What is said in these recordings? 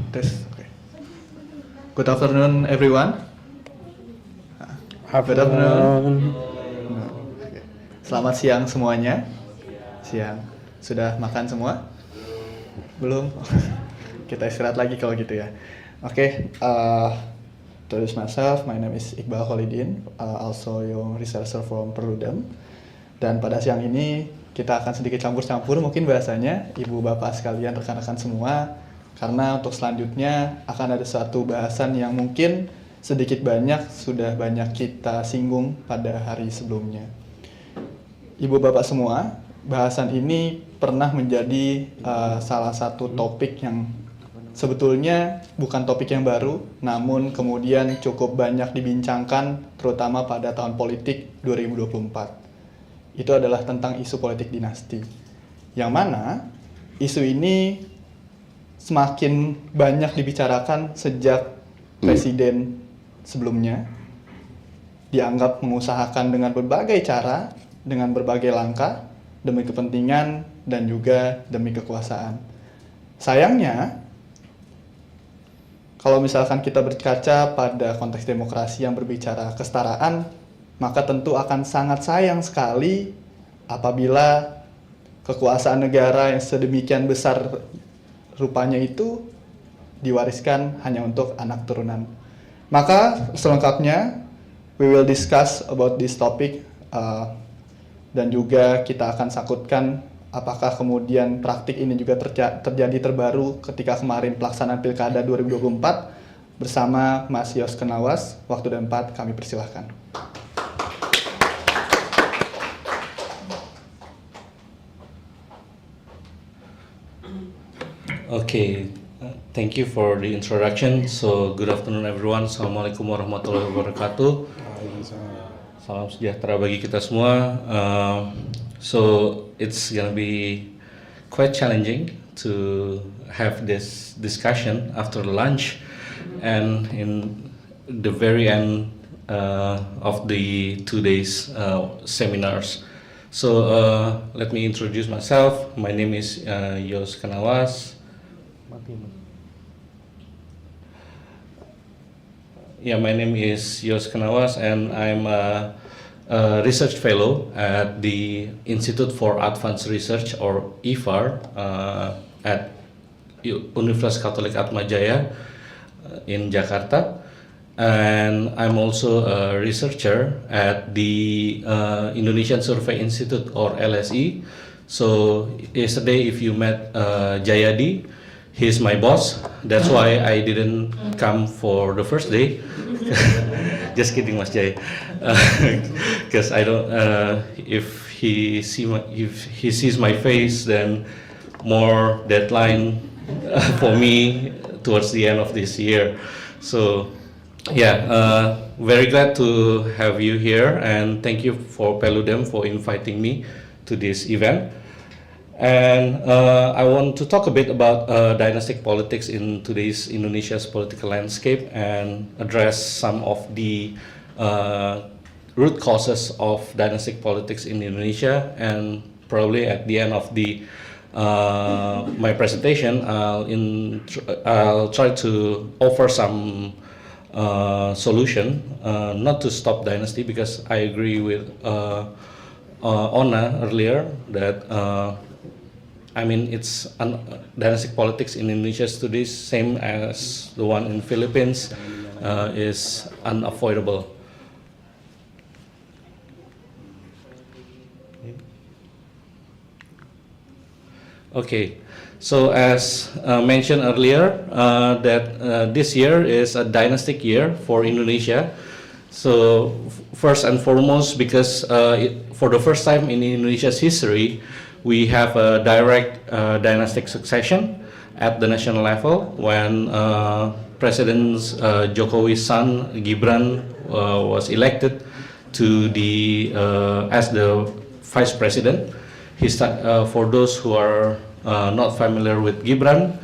Tes. Okay. Good afternoon, everyone. Good afternoon. Okay. Selamat siang semuanya. Siang. Sudah makan semua? Belum? Kita istirahat lagi kalau gitu ya. Oke. To introduce myself, my name is Iqbal Khalidin, also young researcher from Perludem. Dan pada siang ini kita akan sedikit campur-campur mungkin bahasanya, ibu bapak sekalian, rekan-rekan semua. Karena untuk selanjutnya akan ada suatu bahasan yang mungkin sedikit banyak sudah banyak kita singgung pada hari sebelumnya. Ibu bapak semua, bahasan ini pernah menjadi salah satu topik yang sebetulnya bukan topik yang baru, namun kemudian cukup banyak dibincangkan terutama pada tahun politik 2024. Itu adalah tentang isu politik dinasti. Yang mana isu ini semakin banyak dibicarakan sejak presiden sebelumnya dianggap mengusahakan dengan berbagai cara, dengan berbagai langkah demi kepentingan dan juga demi kekuasaan. Sayangnya, kalau misalkan kita berkaca pada konteks demokrasi yang berbicara kesetaraan, maka tentu akan sangat sayang sekali apabila kekuasaan negara yang sedemikian besar rupanya itu diwariskan hanya untuk anak turunan. Maka selengkapnya we will discuss about this topic dan juga kita akan sakutkan apakah kemudian praktik ini juga terjadi terbaru ketika kemarin pelaksanaan Pilkada 2024 bersama Mas Yos Kenawas. Waktu dan tempat kami persilahkan. Okay, thank you for the introduction. So, good afternoon everyone. Assalamualaikum warahmatullahi wabarakatuh. Salam sejahtera bagi kita semua. So, it's gonna be quite challenging to have this discussion after lunch and in the very end of the 2 days seminars. So, let me introduce myself. My name is Yos Kenawas. My name is Yos Kenawas and I'm a research fellow at the Institute for Advanced Research or IFAR at Universitas Katolik Atmajaya in Jakarta, and I'm also a researcher at the Indonesian Survey Institute or LSI. So yesterday if you met Jayadi, he's my boss. That's why I didn't come for the first day. Just kidding, Mas Jay. Because I don't. If he sees my face, then more deadline for me towards the end of this year. So, very glad to have you here, and thank you for Peludem for inviting me to this event. And I want to talk a bit about dynastic politics in today's Indonesia's political landscape and address some of the root causes of dynastic politics in Indonesia. And probably at the end of the my presentation, I'll try to offer some solution, not to stop dynasty, because I agree with Ona earlier that it's dynastic politics in Indonesia today, same as the one in Philippines, is unavoidable. Okay, so as mentioned earlier, that this year is a dynastic year for Indonesia. So first and foremost, because for the first time in Indonesia's history, we have a direct dynastic succession at the national level when President Jokowi's son Gibran was elected to as the vice president. For those who are not familiar with Gibran,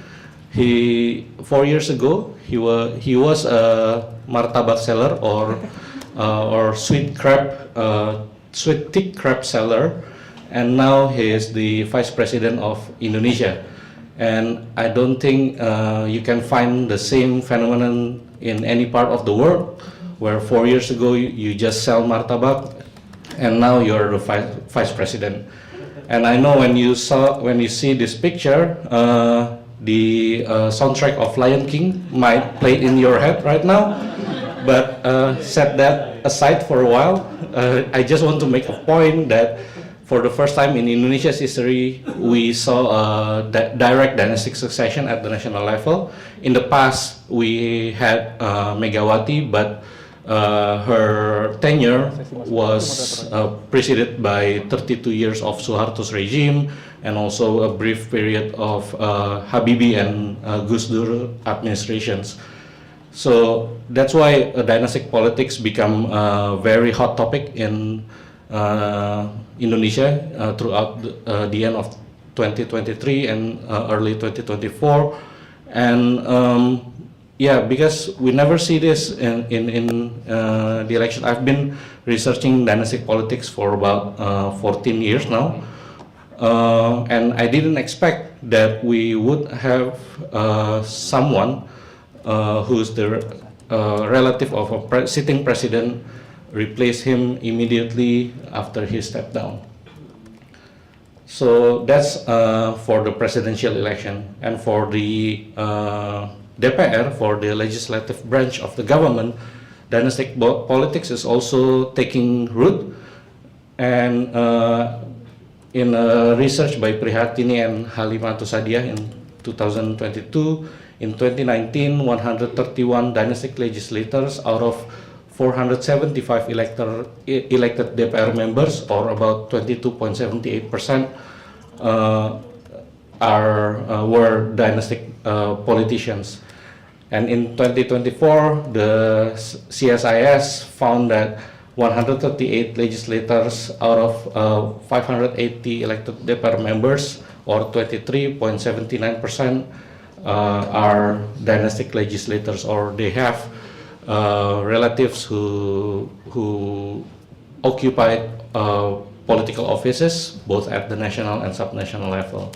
4 years ago he was a martabak seller or sweet thick crab seller. And now he is the vice president of Indonesia. and I don't think you can find the same phenomenon in any part of the world, where 4 years ago you just sell martabak, and now you're the vice president. And I know when you see this picture, the soundtrack of Lion King might play in your head right now. But set that aside for a while. I just want to make a point that for the first time in Indonesia's history, we saw a direct dynastic succession at the national level. In the past, we had Megawati, but her tenure was preceded by 32 years of Suharto's regime, and also a brief period of Habibie and Gus Dur administrations. So that's why dynastic politics become a very hot topic in Indonesia throughout the end of 2023 and early 2024. And yeah, because we never see this in the election. I've been researching dynastic politics for about 14 years now, and I didn't expect that we would have someone who's the relative of a sitting president replace him immediately after he stepped down. So that's for the presidential election. And for the DPR, for the legislative branch of the government, dynastic politics is also taking root. And in a research by Prihartini and Halimatus Sadiah in 2022, in 2019, 131 dynastic legislators out of 475 elected DPR members, or about 22.78%, were dynastic politicians. And in 2024, the CSIS found that 138 legislators out of 580 elected DPR members, or 23.79%, are dynastic legislators, or they have relatives who occupied political offices both at the national and subnational level.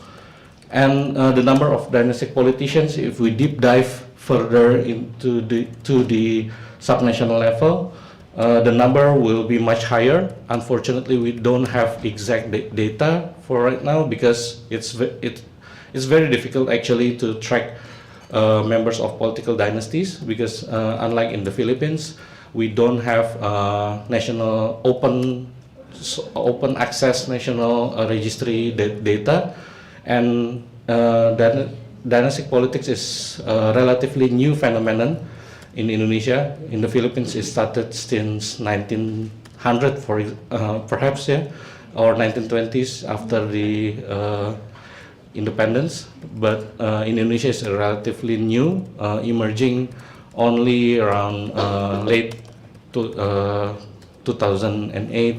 And the number of dynastic politicians, if we deep dive further into the subnational level, the number will be much higher. Unfortunately, we don't have exact data for right now, because it's very difficult actually to track members of political dynasties, because unlike in the Philippines, we don't have national open access national registry data, and dynastic politics is a relatively new phenomenon in Indonesia. In the Philippines, it started since 1900, perhaps, yeah, or 1920s after the independence, but in Indonesia is relatively new, emerging only around late 2008,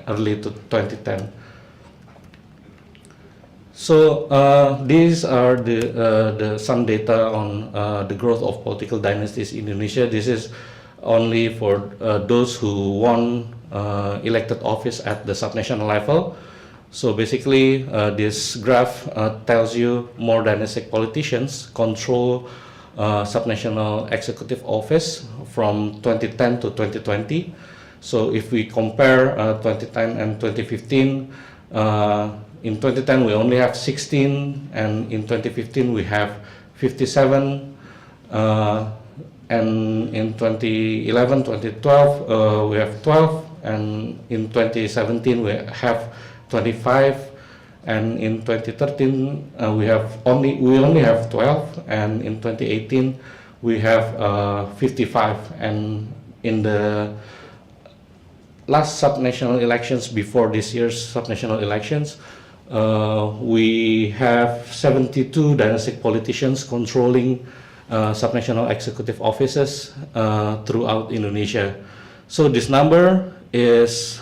early to 2010. So these are the some data on the growth of political dynasties in Indonesia. This is only for those who won elected office at the subnational level. So basically, this graph tells you more dynastic politicians control subnational executive office from 2010 to 2020. So if we compare 2010 and 2015, in 2010 we only have 16, and in 2015 we have 57, and in 2011, 2012 we have 12, and in 2017 we have 25, and in 2013 we only have 12, and in 2018 we have 55, and in the last subnational elections before this year's subnational elections, we have 72 dynastic politicians controlling subnational executive offices throughout Indonesia. So this number is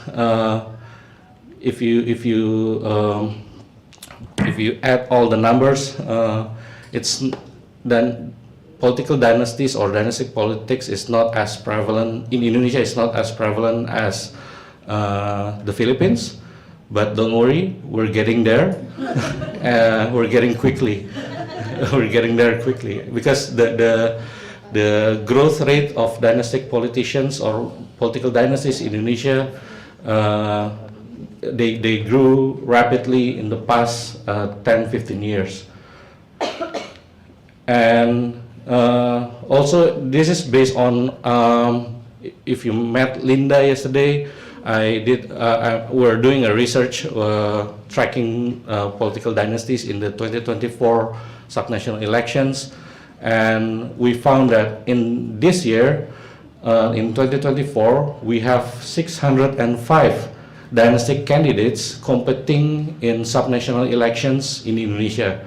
if you add all the numbers, it's then political dynasties or dynastic politics is not as prevalent in Indonesia. It's not as prevalent as the Philippines, but don't worry, we're getting there. We're getting quickly. We're getting there quickly because the growth rate of dynastic politicians or political dynasties in Indonesia, they grew rapidly in the past 10-15 years. And also this is based on, if you met Linda yesterday, we're doing a research tracking political dynasties in the 2024 subnational elections, and we found that in this year, in 2024, we have 605 dynastic candidates competing in subnational elections in Indonesia.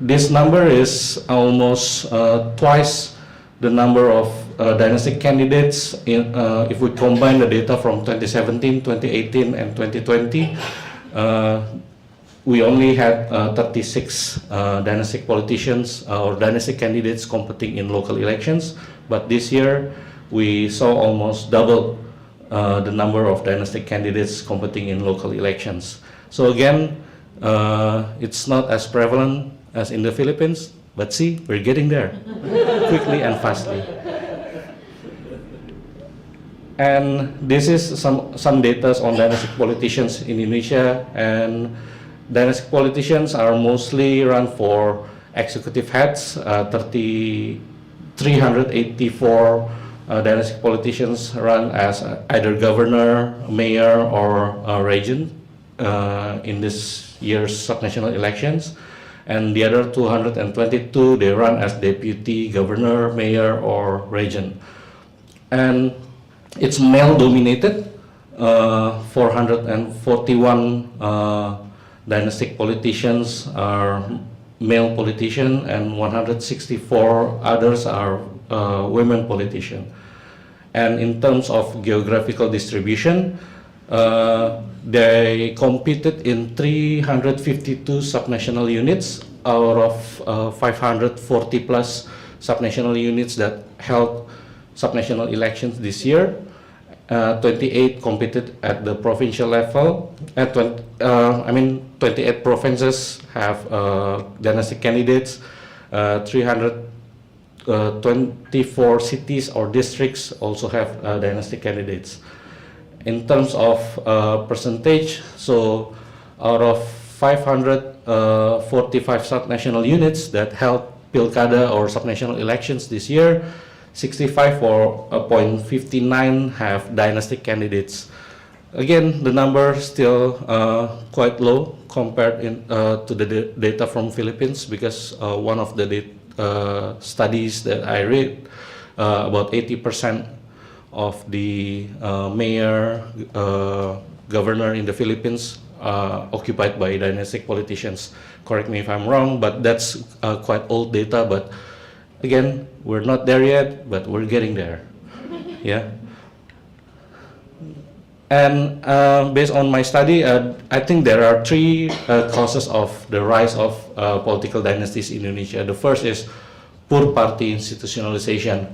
This number is almost twice the number of dynastic candidates if we combine the data from 2017, 2018, and 2020. We only had 36 dynastic politicians or dynastic candidates competing in local elections, but this year we saw almost double the number of dynastic candidates competing in local elections. So again, it's not as prevalent as in the Philippines, but see, we're getting there quickly and fastly. And this is some data on dynastic politicians in Indonesia, and dynastic politicians are mostly run for executive heads. 384 dynastic politicians run as either governor, mayor, or regent in this year's subnational elections. And the other 222, they run as deputy governor, mayor, or regent. And it's male-dominated. 441 dynastic politicians are male politicians, and 164 others are women politicians. And in terms of geographical distribution, they competed in 352 subnational units out of 540 plus subnational units that held subnational elections this year. 28 competed at the provincial level. 28 provinces have dynastic candidates. 324 cities or districts also have dynastic candidates. In terms of percentage, so out of 545 subnational units that held Pilkada or subnational elections this year, 65.59 have dynastic candidates. Again, the number still quite low compared to the data from Philippines, because one of the studies that I read, about 80% of the mayor, governor in the Philippines occupied by dynastic politicians. Correct me if I'm wrong, but that's quite old data. But again, we're not there yet, but we're getting there. Yeah. And based on my study, I think there are three causes of the rise of political dynasties in Indonesia. The first is poor party institutionalization.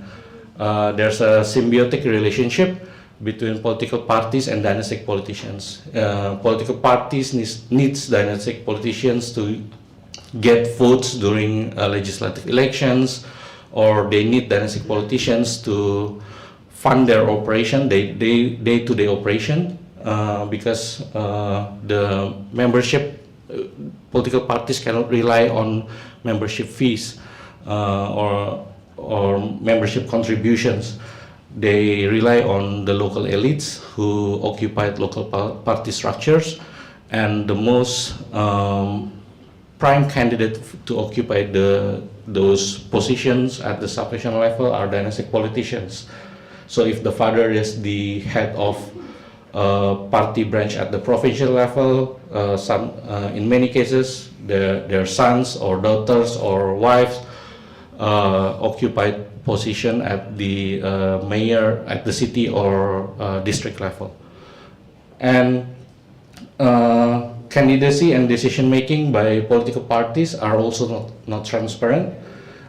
There's a symbiotic relationship between political parties and dynastic politicians. Political parties needs dynastic politicians to get votes during legislative elections, or they need dynastic politicians to fund their operation, day-to-day operation, because the membership, political parties cannot rely on membership fees or membership contributions. They rely on the local elites who occupied local party structures, and the most prime candidate to occupy those positions at the subnational level are dynastic politicians. So if the father is the head of party branch at the provincial level, in many cases their sons or daughters or wives occupied position at the mayor, at the city or district level. And candidacy and decision making by political parties are also not transparent.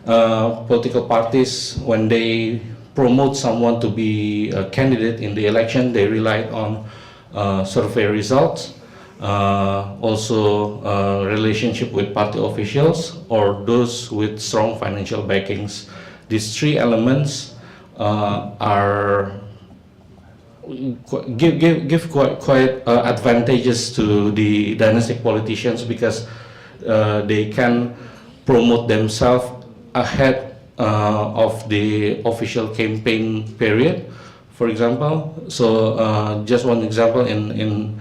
Political parties, when they promote someone to be a candidate in the election, they rely on survey results, also relationship with party officials or those with strong financial backings. These three elements are give quite advantages to the dynastic politicians because they can promote themselves ahead of the official campaign period. For example, just one example, in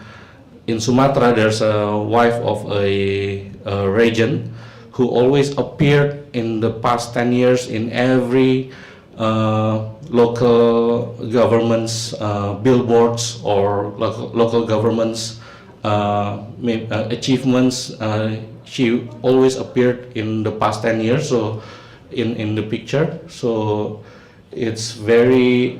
Sumatra, there's a wife of a regent who always appeared in the past 10 years in every local government's billboards or local government's achievements. She always appeared in the past 10 years, so in the picture. So it's very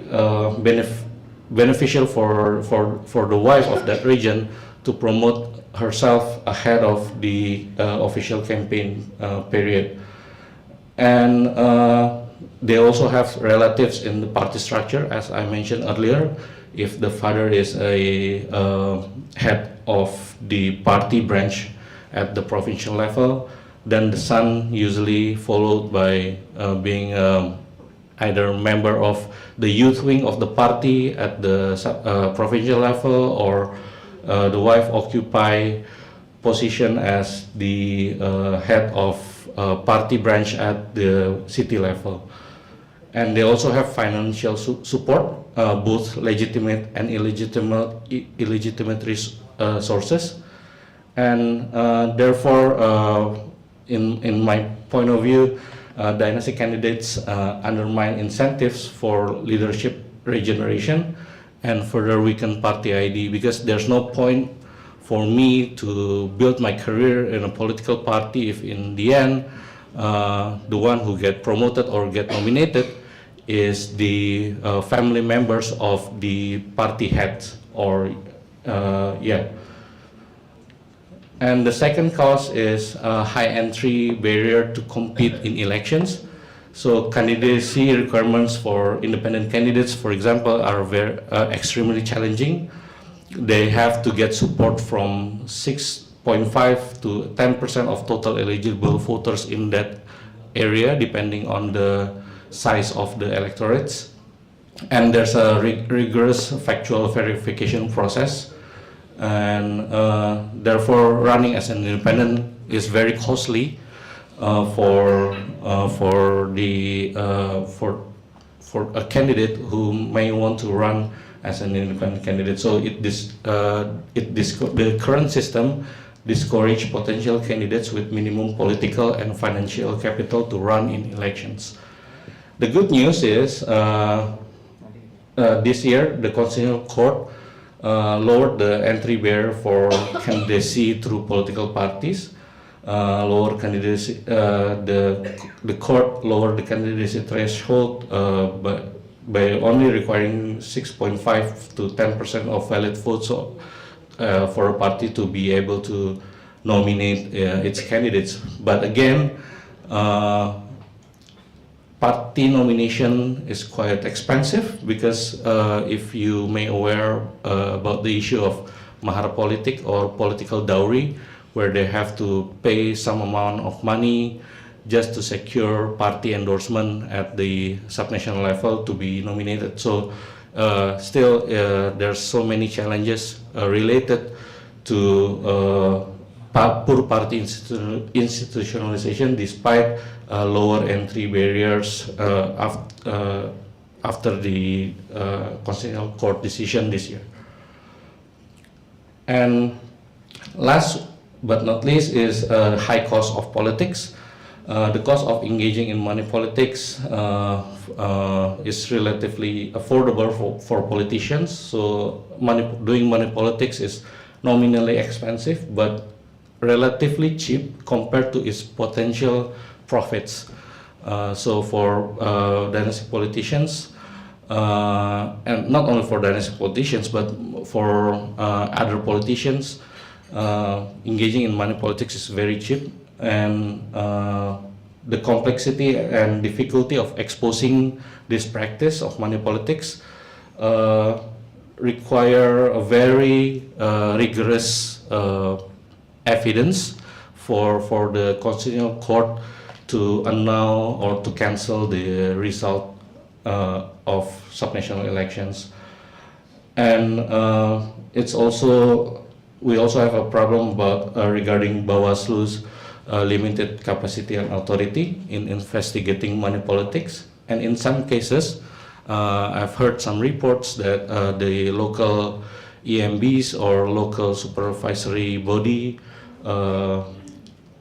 beneficial for the wife of that region to promote herself ahead of the official campaign period. And they also have relatives in the party structure, as I mentioned earlier. If the father is a head of the party branch at the provincial level, then the son usually followed by being either member of the youth wing of the party at the provincial level, or the wife occupy position as the head of party branch at the city level. And they also have financial support, both legitimate and illegitimate sources. And therefore, in my point of view, dynasty candidates undermine incentives for leadership regeneration and further weaken party ID, because there's no point for me to build my career in a political party if in the end the one who get promoted or get nominated is the family members of the party heads, or yeah. And the second cause is a high entry barrier to compete in elections. So candidacy requirements for independent candidates, for example, are very extremely challenging. They have to get support from 6.5 to 10% of total eligible voters in that area, depending on the size of the electorates. And there's a rigorous factual verification process. And therefore, running as an independent is very costly for a candidate who may want to run as an independent candidate. So the current system discourage potential candidates with minimum political and financial capital to run in elections. The good news is this year the Constitutional Court lowered the entry barrier for candidacy through political parties. Lower candidacy, the court lowered the candidacy threshold by only requiring 6.5 to 10% of valid votes for a party to be able to nominate its candidates. But again, party nomination is quite expensive, because if you may aware about the issue of mahar politik or political dowry, where they have to pay some amount of money just to secure party endorsement at the subnational level to be nominated. So still there's so many challenges related to poor party institutionalization, despite lower entry barriers after the Constitutional Court decision this year. And last but not least is high cost of politics. The cost of engaging in money politics is relatively affordable for politicians. So doing money politics is nominally expensive, but relatively cheap compared to its potential profits. So for dynastic politicians, and not only for dynastic politicians, but for other politicians, engaging in money politics is very cheap, and the complexity and difficulty of exposing this practice of money politics require a very rigorous evidence for the Constitutional Court to annul or to cancel the result of subnational elections. And it's also, we also have a problem about regarding Bawaslu's limited capacity and authority in investigating money politics. And in some cases, I've heard some reports that the local EMBs or local supervisory body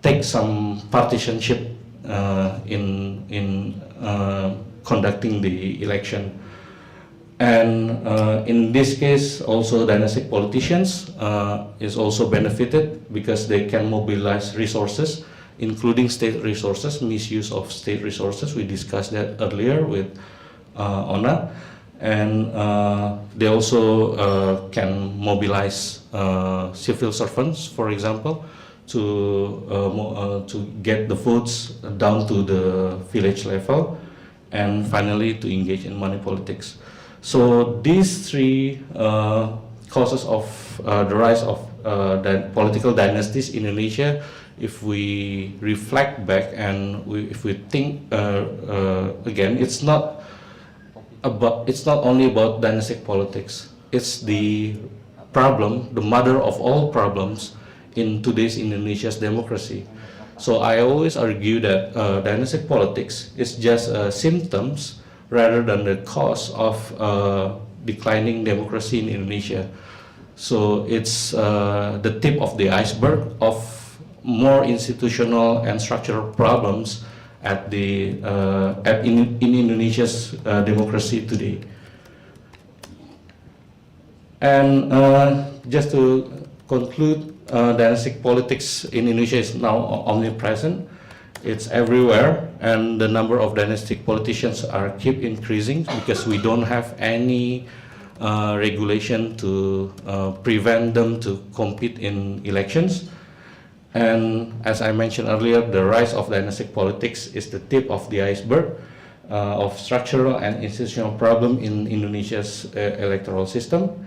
take some partisanship in conducting the election. And in this case, also dynastic politicians is also benefited because they can mobilize resources, including state resources, misuse of state resources. We discussed that earlier with Ona. And they also can mobilize civil servants, for example, to get the votes down to the village level, and finally to engage in money politics. So these three causes of the rise of political dynasties in Indonesia, if we reflect back and if we think again, it's not only about dynastic politics. It's the problem, the mother of all problems in today's Indonesia's democracy. So I always argue that dynastic politics is just symptoms rather than the cause of declining democracy in Indonesia. So it's the tip of the iceberg of more institutional and structural problems in Indonesia's democracy today. And just to conclude, dynastic politics in Indonesia is now omnipresent. It's everywhere, and the number of dynastic politicians keep increasing because we don't have any regulation to prevent them to compete in elections. And as I mentioned earlier, the rise of dynastic politics is the tip of the iceberg of structural and institutional problem in Indonesia's electoral system.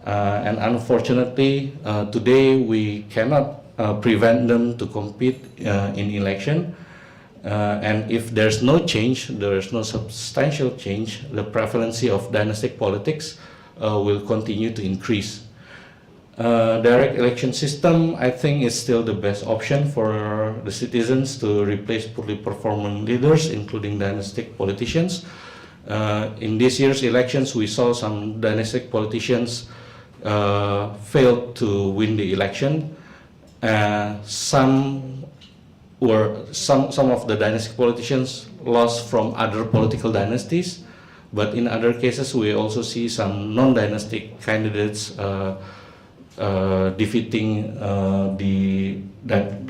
And unfortunately, today we cannot prevent them to compete in election. And if there's no change, there is no substantial change, the prevalence of dynastic politics will continue to increase. Direct election system, I think, is still the best option for the citizens to replace poorly performing leaders, including dynastic politicians. In this year's elections, we saw some dynastic politicians failed to win the election. Some of the dynastic politicians lost from other political dynasties, but in other cases, we also see some non-dynastic candidates defeating the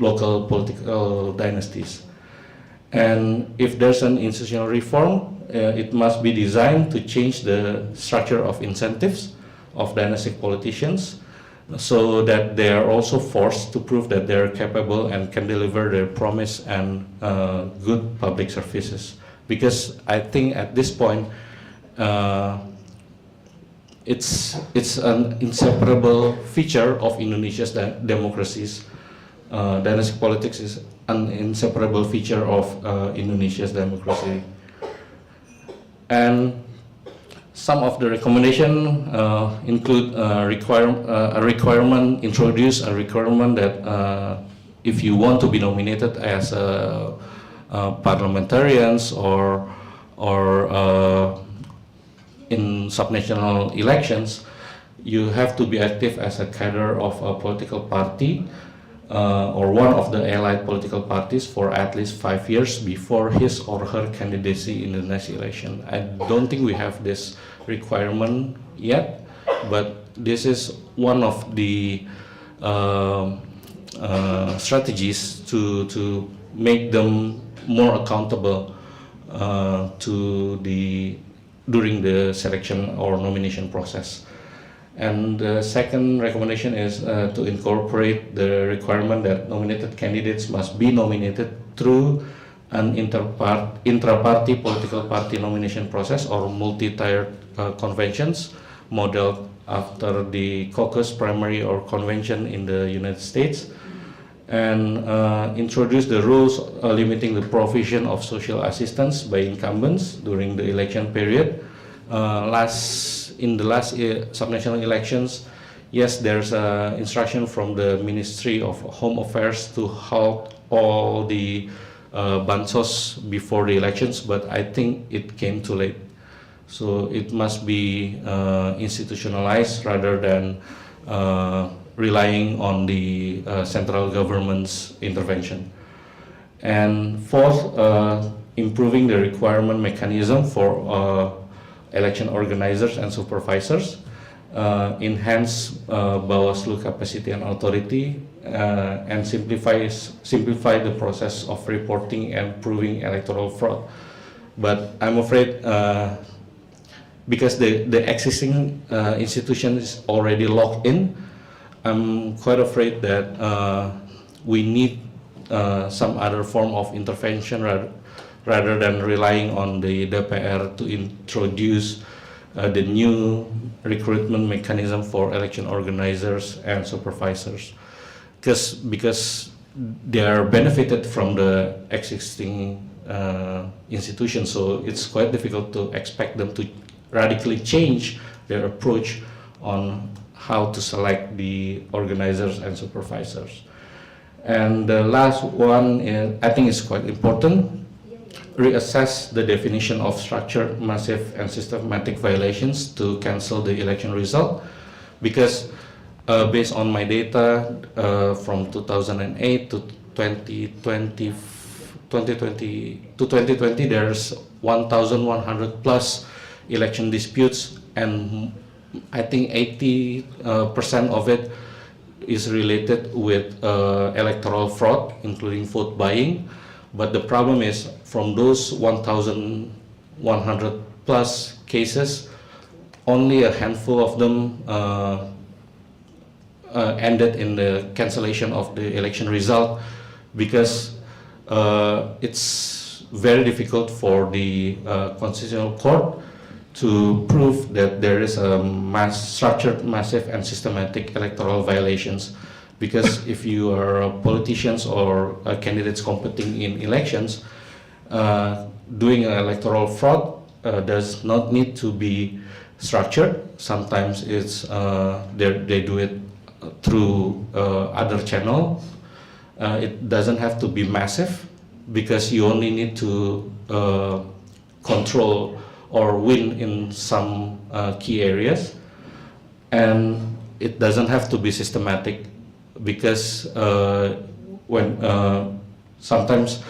local political dynasties. And if there's an institutional reform, it must be designed to change the structure of incentives of dynastic politicians so that they are also forced to prove that they're capable and can deliver their promise and good public services. Because I think at this point, it's an inseparable feature of Indonesia's democracies. Dynastic politics is an inseparable feature of Indonesia's democracy. And some of the recommendations include a requirement that if you want to be nominated as parliamentarians or in subnational elections, you have to be active as a cadre of a political party or one of the allied political parties for at least 5 years before his or her candidacy in the next election. I don't think we have this requirement yet, but this is one of the strategies to make them more accountable during the selection or nomination process. And the second recommendation is to incorporate the requirement that nominated candidates must be nominated through an intra-party political party nomination process or multi-tiered conventions modeled after the caucus, primary, or convention in the United States, and introduced the rules limiting the provision of social assistance by incumbents during the election period. In the last subnational elections, yes, there's instruction from the Ministry of Home Affairs to halt all the bansos before the elections, but I think it came too late. So it must be institutionalized rather than relying on the central government's intervention. And fourth, improving the requirement mechanism for election organizers and supervisors, enhance Bawaslu capacity and authority, and simplify the process of reporting and proving electoral fraud. But I'm afraid because the existing institution is already locked in, I'm quite afraid that we need some other form of intervention rather than relying on the DPR to introduce the new recruitment mechanism for election organizers and supervisors, because they are benefited from the existing institution, so it's quite difficult to expect them to radically change their approach on how to select the organizers and supervisors. And the last one is, I think is quite important, reassess the definition of structured, massive, and systematic violations to cancel the election result, because based on my data from 2008 to 2020, there's 1,100 plus election disputes, and I think 80% of it is related with electoral fraud, including vote buying. But the problem is, from those 1,100 plus cases, only a handful of them ended in the cancellation of the election result, because it's very difficult for the Constitutional Court to prove that there is a structured, massive, and systematic electoral violations. Because if you are politicians or candidates competing in elections, doing an electoral fraud does not need to be structured. Sometimes it's they do it through other channel. It doesn't have to be massive, because you only need to control or win in some key areas, and it doesn't have to be systematic, because when sometimes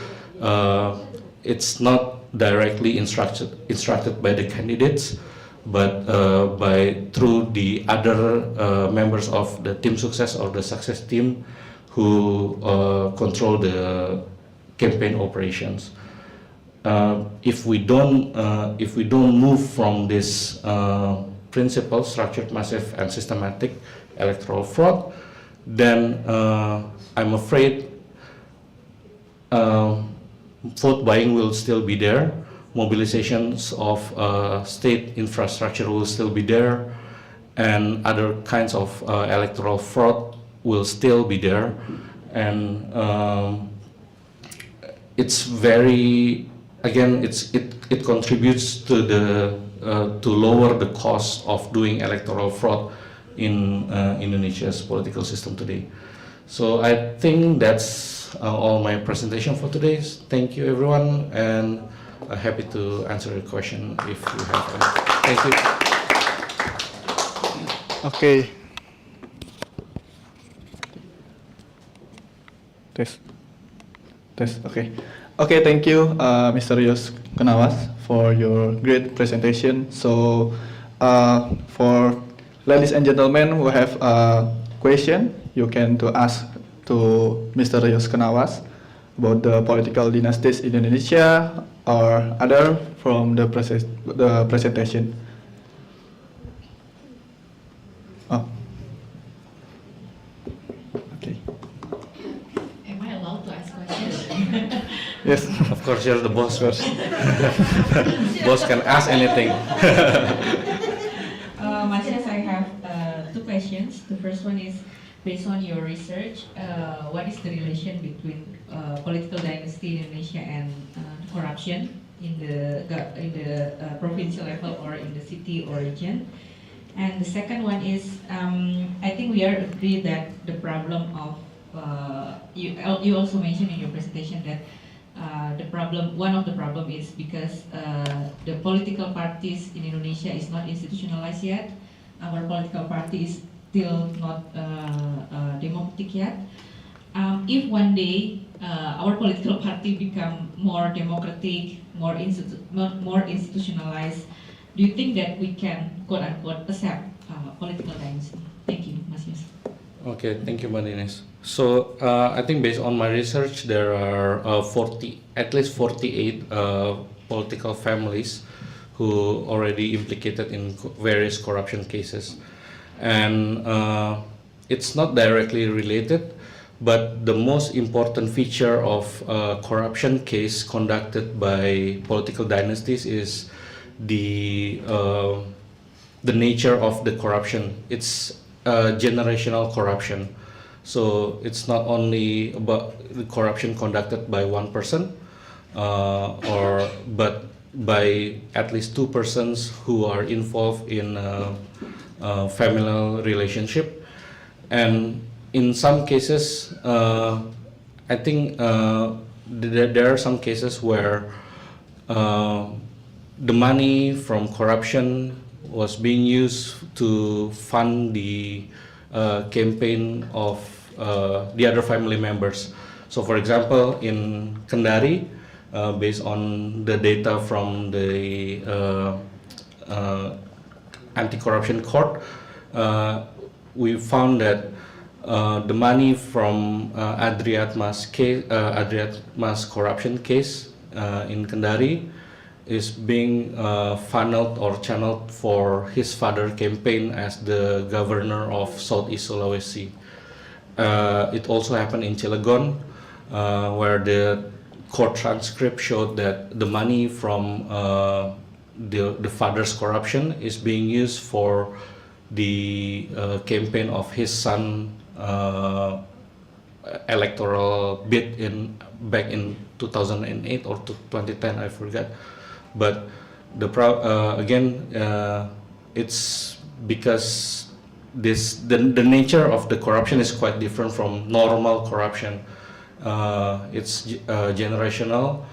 it's not directly instructed by the candidates, but through the other members of the team success or the success team who control the campaign operations. If we don't move from this principle, structured, massive, and systematic electoral fraud, then I'm afraid vote buying will still be there, mobilizations of state infrastructure will still be there, and other kinds of electoral fraud will still be there, and it's very, again, it contributes to the to lower the cost of doing electoral fraud in Indonesia's political system today. So I think that's all my presentation for today. Thank you, everyone, and happy to answer your question if you have any. Thank you. Okay. Test. Okay. Okay. Thank you, Mr. Yos Kenawas, for your great presentation. So, for ladies and gentlemen who have a question, you can to ask to Mr. Yos Kenawas about the political dynasties in Indonesia or other from the presentation. Oh. Okay. Am I allowed to ask questions? Yes. Of course, you're the boss. Boss can ask anything. Masih first one is based on your research. What is the relation between political dynasty in Indonesia and corruption in the provincial level or in the city or region? And the second one is, I think we are agreed that the problem of you also mentioned in your presentation that one of the problem is because the political parties in Indonesia is not institutionalized yet. Our political party is still not democratic yet. If one day our political party become more democratic, more institutionalized, do you think that we can quote unquote accept political dynasty? Thank you, Mas Yus. Okay, thank you, Madines. So I think based on my research, there are at least 48 political families who already implicated in various corruption cases, and it's not directly related, but the most important feature of corruption case conducted by political dynasties is the nature of the corruption. It's generational corruption. So it's not only about the corruption conducted by one person, but by at least two persons who are involved in a familial relationship. And in some cases, I think there are some cases where the money from corruption was being used to fund the campaign of the other family members. So for example, in Kendari, based on the data from the anti-corruption court, we found that the money from Adriatma's corruption case in Kendari is being funneled or channeled for his father campaign as the governor of Southeast Sulawesi. It also happened in Cilegon, where the court transcript showed that the money from the father's corruption is being used for the campaign of his son electoral bid back in 2008 or 2010, I forgot. But it's because the nature of the corruption is quite different from normal corruption. It's generational,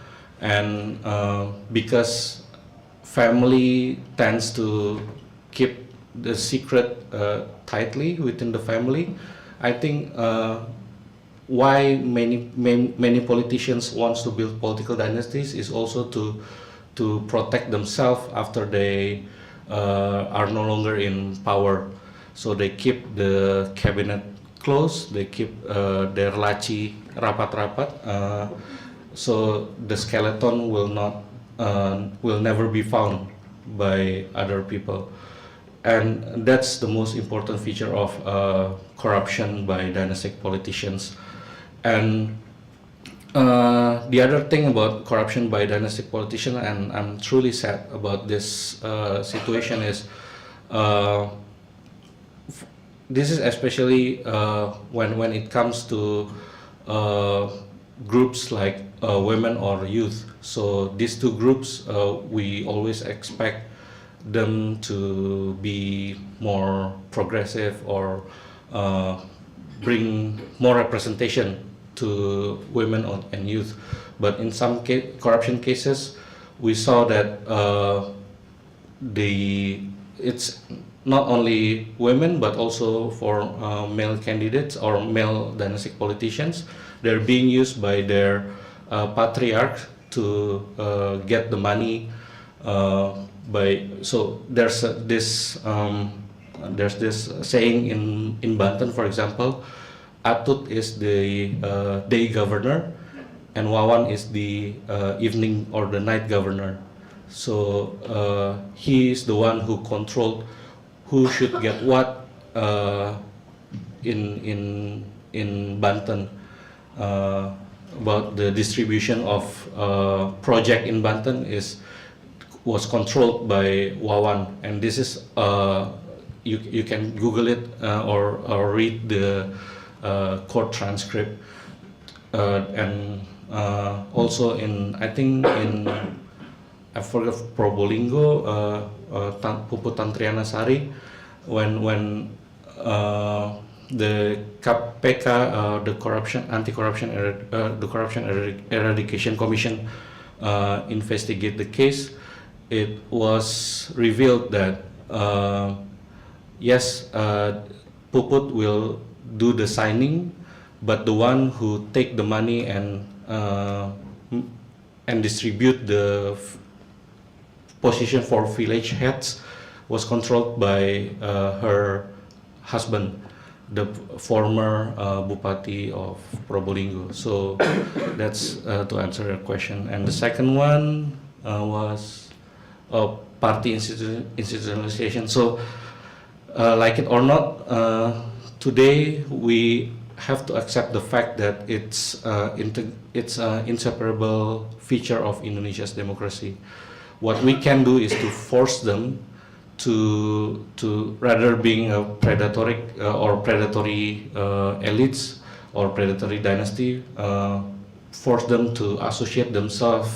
and because family tends to keep the secret tightly within the family, I think why many politicians wants to build political dynasties is also to protect themselves after they are no longer in power. So they keep the cabinet close, they keep their laci rapat-rapat, so the skeleton will never be found by other people. And that's the most important feature of corruption by dynastic politicians. And the other thing about corruption by dynastic politicians, and I'm truly sad about this situation, is this is especially when it comes to groups like women or youth. So these two groups, we always expect them to be more progressive or bring more representation to women and youth. But in some corruption cases, we saw that it's not only women but also for male candidates or male dynastic politicians. They're being used by their patriarchs to get the money. So there's this saying in Banten, for example, Atut is the day governor and Wawan is the evening or the night governor. So he is the one who controlled who should get what in Banten. About the distribution of project in Banten was controlled by Wawan, and this is you can Google it or read the court transcript, and also I think in I forgot Probolinggo, Puput Tantriana Sari, when the KPK, the Corruption Eradication Commission investigate the case, it was revealed that yes, Puput will do the signing, but the one who take the money and distribute the position for village heads was controlled by her husband, the former Bupati of Probolinggo. So that's to answer your question. And the second one was party institutionalization. So like it or not, today we have to accept the fact that it's an inseparable feature of Indonesia's democracy. What we can do is to force them to rather being a predatory elites or predatory dynasty, force them to associate themselves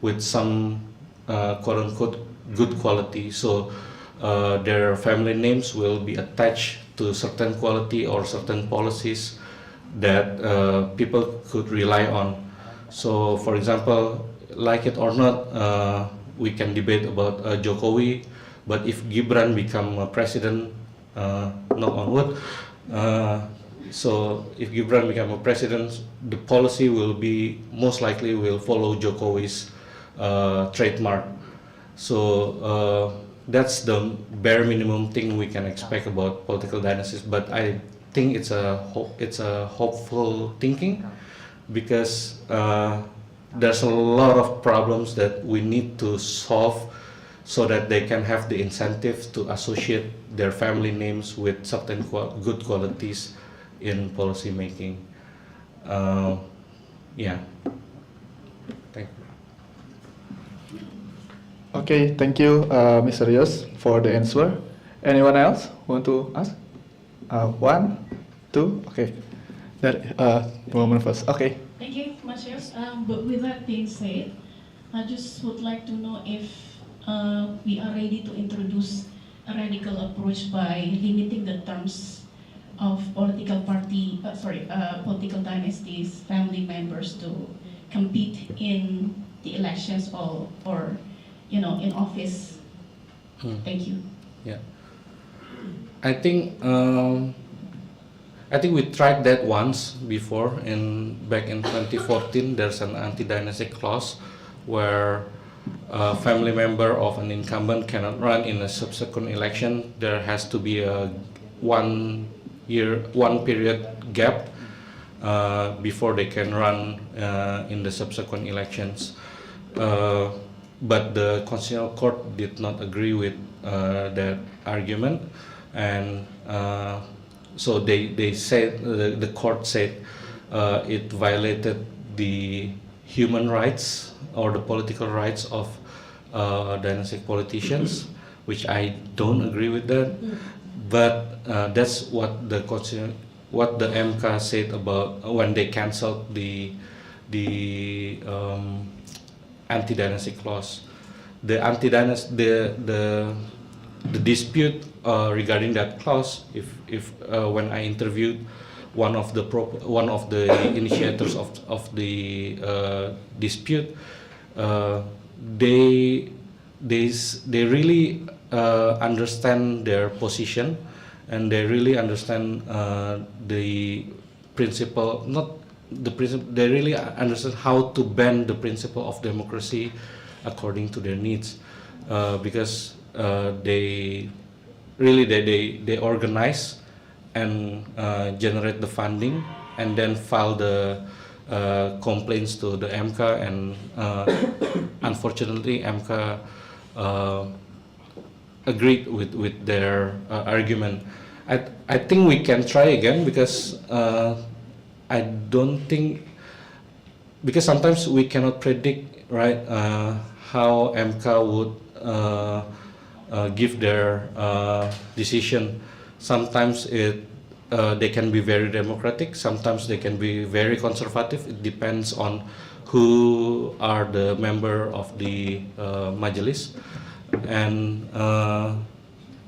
with some quote unquote good quality. So their family names will be attached to certain quality or certain policies that people could rely on. So for example, like it or not, we can debate about Jokowi, but if Gibran become a president, knock on wood, so if Gibran become a president, the policy will be most likely will follow Jokowi's trademark. So that's the bare minimum thing we can expect about political dynasties. But I think it's a hopeful thinking, because there's a lot of problems that we need to solve so that they can have the incentive to associate their family names with certain good qualities in policy making. Yeah. Thank you. Okay, thank you, Mr. Yos, for the answer. Anyone else want to ask? One, two, okay. Woman first. Okay. Thank you, Mas Yos. But with that being said, I just would like to know if we are ready to introduce a radical approach by limiting the terms of political dynasties, family members to compete in the elections or in office. Thank you. Yeah, I think we tried that once before. Back in 2014, there's an anti-dynasty clause where a family member of an incumbent cannot run in a subsequent election. There has to be a one period gap before they can run in the subsequent elections. But the Constitutional Court did not agree with that argument, and so they said, the court said it violated the human rights or the political rights of dynastic politicians, which I don't agree with that. But that's what the MK said about when they canceled the anti-dynasty clause. The dispute regarding that clause, if when I interviewed one of the initiators of the dispute, they really understand their position, and they really understand the principle, not the principle, they really understand how to bend the principle of democracy according to their needs, because they organize and generate the funding, and then file the complaints to the MK, and unfortunately MK agreed with their argument. I think we can try again, because I don't think, because sometimes we cannot predict, right, how MK would give their decision. Sometimes they can be very democratic, sometimes they can be very conservative. It depends on who are the member of the majelis, and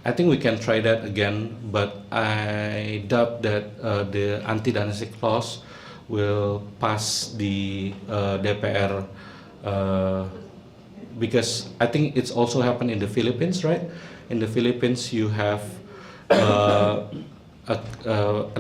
I think we can try that again, but I doubt that the anti-dynastic clause will pass the DPR, because I think it's also happened in the Philippines, right? In the Philippines, you have an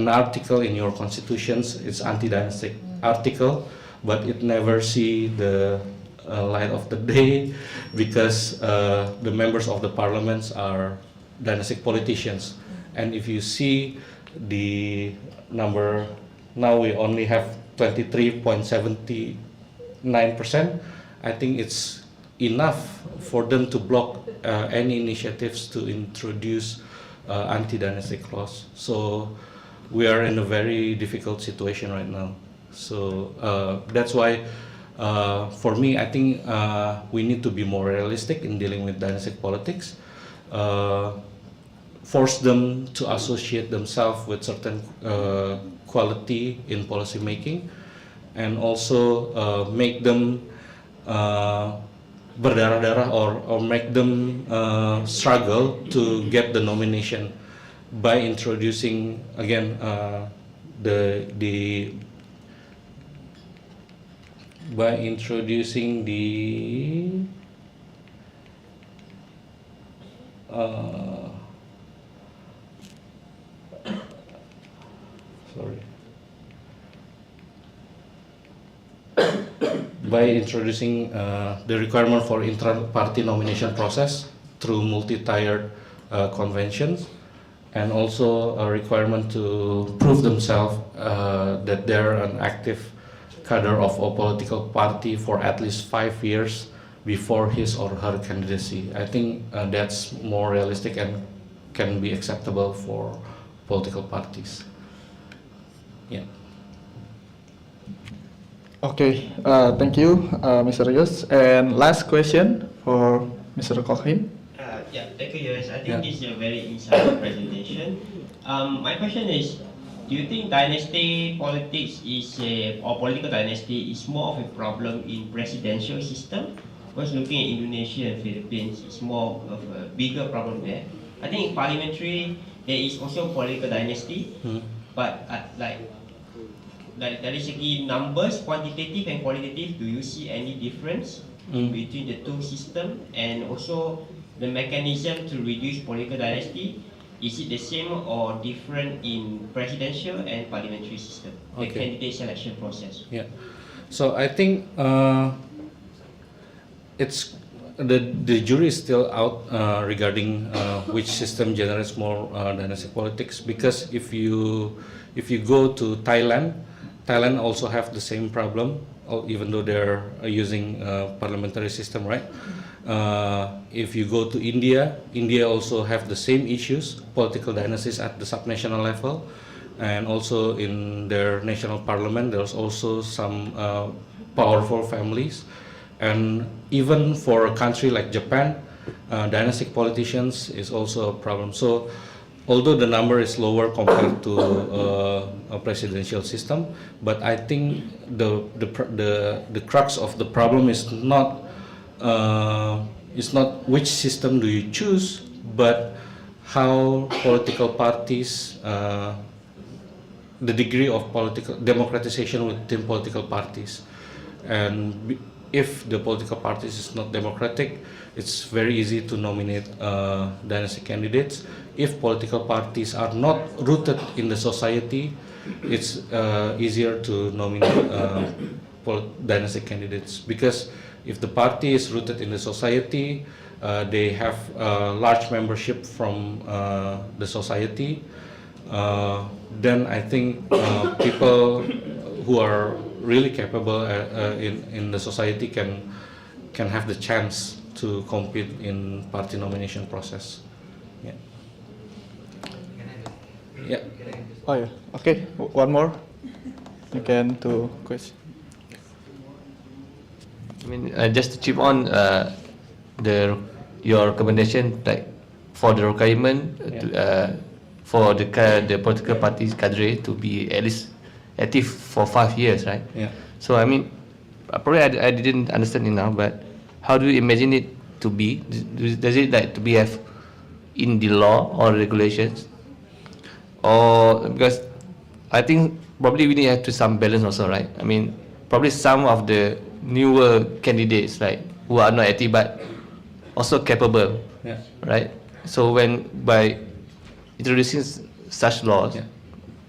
article in your constitutions. It's anti-dynastic article, but it never see the light of the day because the members of the parliaments are dynastic politicians. And if you see the number, now we only have 23.79%. I think it's enough for them to block any initiatives to introduce anti-dynastic clause. So we are in a very difficult situation right now. So that's why, for me, I think we need to be more realistic in dealing with dynastic politics. Force them to associate themselves with certain quality in policy making, and also make them berdarah-darah or make them struggle to get the nomination by introducing again by introducing the by introducing the requirement for intra-party nomination process through multi-tiered conventions, and also a requirement to prove themselves that they're an active cadre of a political party for at least 5 years before his or her candidacy. I think that's more realistic and can be acceptable for political parties. Yeah. Okay, thank you, Mr. Yus. And last question for Mr. Kochim. Yeah, thank you, Yus. I think this is a very insightful presentation. My question is, do you think dynasty politics or political dynasty is more of a problem in presidential system? Because looking at Indonesia and Philippines, it's more of a bigger problem there. I think in parliamentary, there is also political dynasty, but dari segi numbers, quantitative and qualitative, do you see any difference between the two systems? And also the mechanism to reduce political dynasty, is it the same or different in presidential and parliamentary system? The candidate selection process. Yeah. So I think it's the jury is still out regarding which system generates more dynastic politics, because if you go to Thailand also have the same problem, even though they're using parliamentary system, right? If you go to India also have the same issues, political dynasties at the subnational level, and also in their national parliament there's also some powerful families. And even for a country like Japan, dynastic politicians is also a problem. So although the number is lower compared to a presidential system, but I think the crux of the problem is not which system do you choose, but how political parties, the degree of political democratization within political parties. And if the political parties is not democratic, it's very easy to nominate dynastic candidates. If political parties are not rooted in the society, it's easier to nominate dynastic candidates, because if the party is rooted in the society, they have large membership from the society, then I think people who are really capable in the society can have the chance to compete in party nomination process. Yeah. Yeah. Oh yeah. Okay. One more. You can do question. I mean, just to chip on your recommendation, like for the requirement Yeah. for the political parties cadre to be at least active for 5 years, right? Yeah. So I mean, probably I didn't understand it now, but how do you imagine it to be? Does it like to be have in the law or regulations, or because I think probably we need to have to some balance also, right? I mean, probably some of the newer candidates like who are not active but also capable, Yeah. right? So when by introducing such laws, Yeah.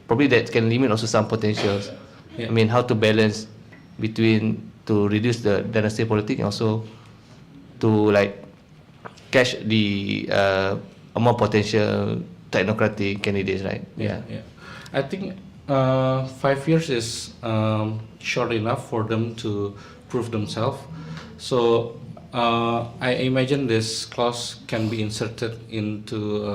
probably that can limit also some potentials. Yeah. I mean, how to balance between to reduce the dynasty politics and also to like catch the more potential technocratic candidates, right? Yeah. I think 5 years is short enough for them to prove themselves. So I imagine this clause can be inserted into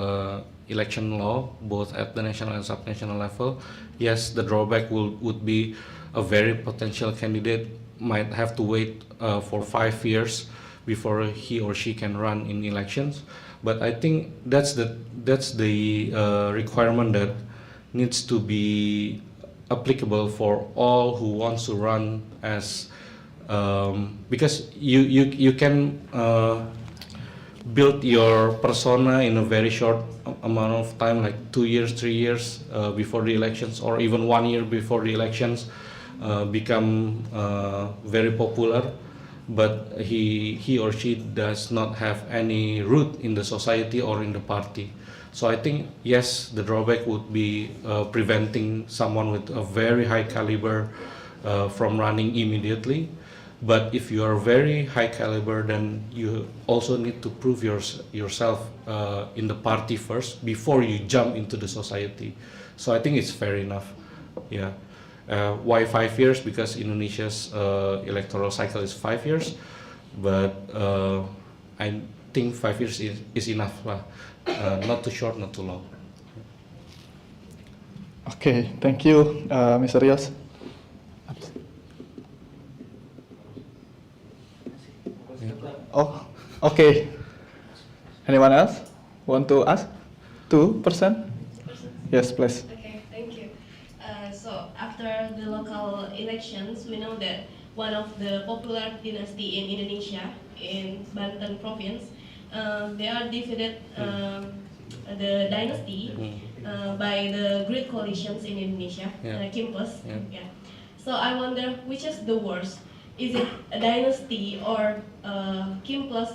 election law, both at the national and subnational level. Yes, the drawback would be a very potential candidate might have to wait for 5 years before he or she can run in elections. But I think that's the requirement that needs to be applicable for all who wants to run as because you can build your persona in a very short amount of time, like 2 years, 3 years before the elections, or even 1 year before the elections, become very popular, but he or she does not have any root in the society or in the party. So I think yes, the drawback would be preventing someone with a very high caliber from running immediately. But if you are very high caliber, then you also need to prove yourself in the party first before you jump into the society. So I think it's fair enough. Yeah. Why 5 years? Because Indonesia's electoral cycle is 5 years, but I think 5 years is enough lah. Not too short, not too long. Okay, thank you, Mr. Rios. Oh, okay. Anyone else want to ask? 2%? Yes, please. Okay, thank you. So after the local elections, we know that one of the popular dynasty in Indonesia, in Banten province, they are defeated the dynasty by the great coalitions in Indonesia, Kim Plus. Yeah. So I wonder which is the worst. Is it a dynasty or Kim Plus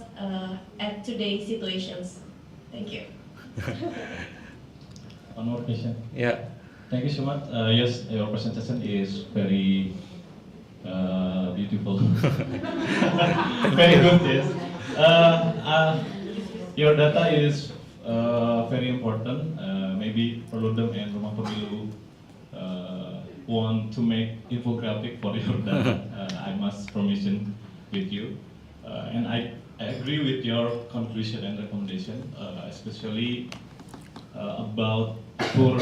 at today's situations? Thank you. One more question. Yeah. Thank you so much. Yes, your presentation is very beautiful. Very good, yes. Your data is very important. Maybe Perludem and Rumah Pemilu want to make infographic for your data. I must permission with you. And I agree with your conclusion and recommendation, especially about poor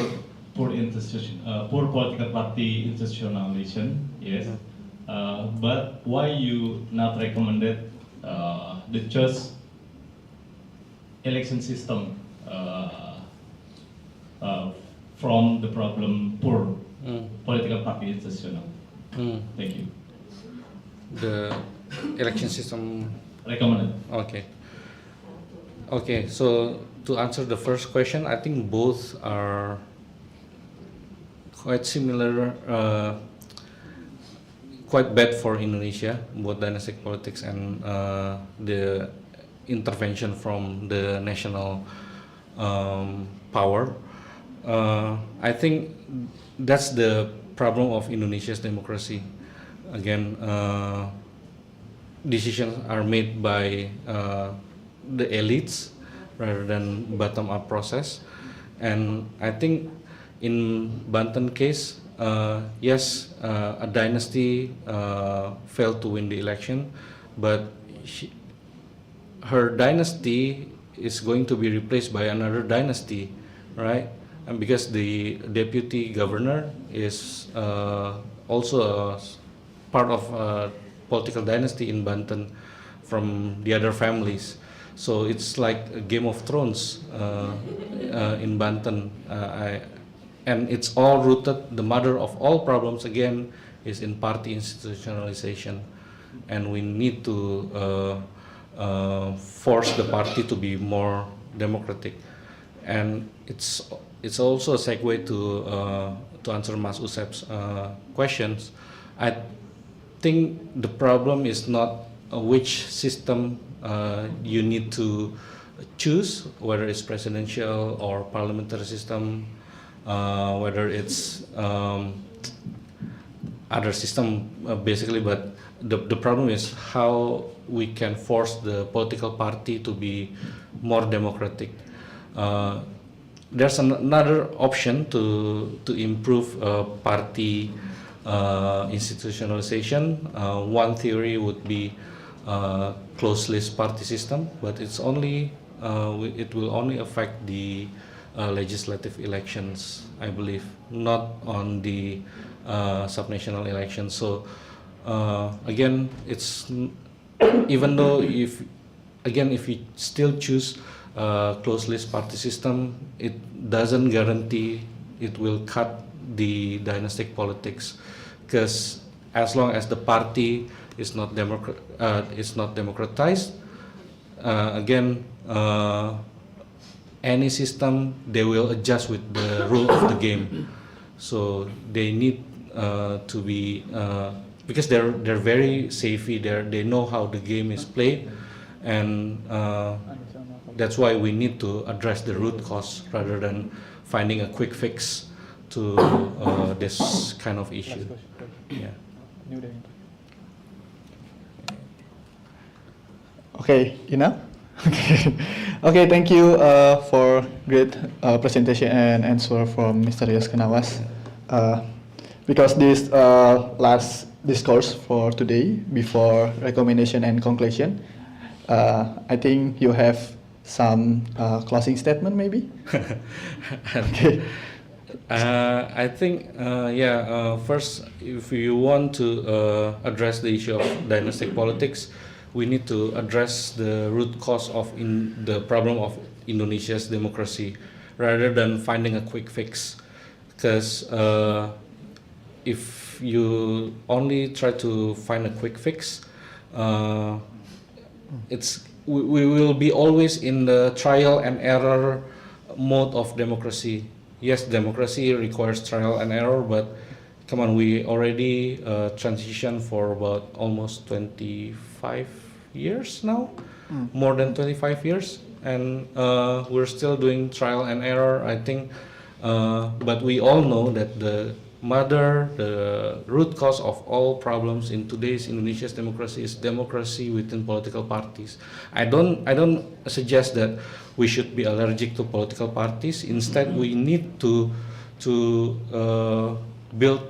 political party institutionalization. Yes, but why you not recommended the just election system from the problem poor political party institutional? Thank you. The election system Recommended. Okay. Okay, so to answer the first question, I think both are quite similar, quite bad for Indonesia, both dynastic politics and the intervention from the national power. I think that's the problem of Indonesia's democracy. Again, decisions are made by the elites rather than bottom-up process, and I think in Banten case, yes, a dynasty failed to win the election, but her dynasty is going to be replaced by another dynasty, right? And because the deputy governor is also a part of political dynasty in Banten from the other families. So it's like a Game of Thrones in Banten, and it's all rooted. The mother of all problems again is in party institutionalization, and we need to force the party to be more democratic. And it's also a segue to answer Mas Usep's questions. I think the problem is not which system you need to choose, whether it's presidential or parliamentary system, whether it's other system basically, but the problem is how we can force the political party to be more democratic. There's another option to improve party institutionalization. One theory would be closed list party system, but it's only it will only affect the legislative elections, I believe, not on the subnational elections. So again, it's even though if we still choose closed list party system, it doesn't guarantee it will cut the dynastic politics, because as long as the party is not democratized, again, any system they will adjust with the rule of the game. So they need to be because they're very savvy. They know how the game is played, and that's why we need to address the root cause rather than finding a quick fix to this kind of issue. Yeah. Okay, enough? Okay. Okay, thank you for great presentation and answer from Mr. Yos Kenawas. Because this last discourse for today, before recommendation and conclusion, I think you have some closing statement maybe? Okay. I think, first, if you want to address the issue of dynastic politics, we need to address the root cause of the problem of Indonesia's democracy, rather than finding a quick fix. Because if you only try to find a quick fix, we will be always in the trial and error mode of democracy. Yes, democracy requires trial and error, but come on, we already transitioned for about almost 25 years now, more than 25 years, and we're still doing trial and error, I think. But we all know that the root cause of all problems in today's Indonesia's democracy is democracy within political parties. I don't suggest that we should be allergic to political parties. Instead, we need to build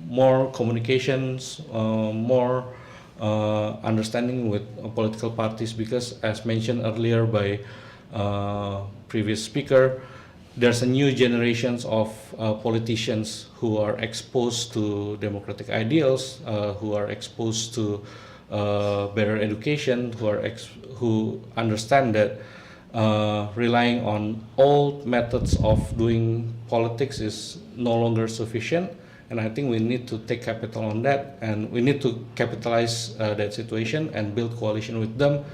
more communications, more understanding with political parties, because as mentioned earlier by previous speaker, there's a new generations of politicians who are exposed to democratic ideals, who are exposed to better education, who understand that relying on old methods of doing politics is no longer sufficient. And I think we need to take capital on that, and we need to capitalize that situation and build coalition with them.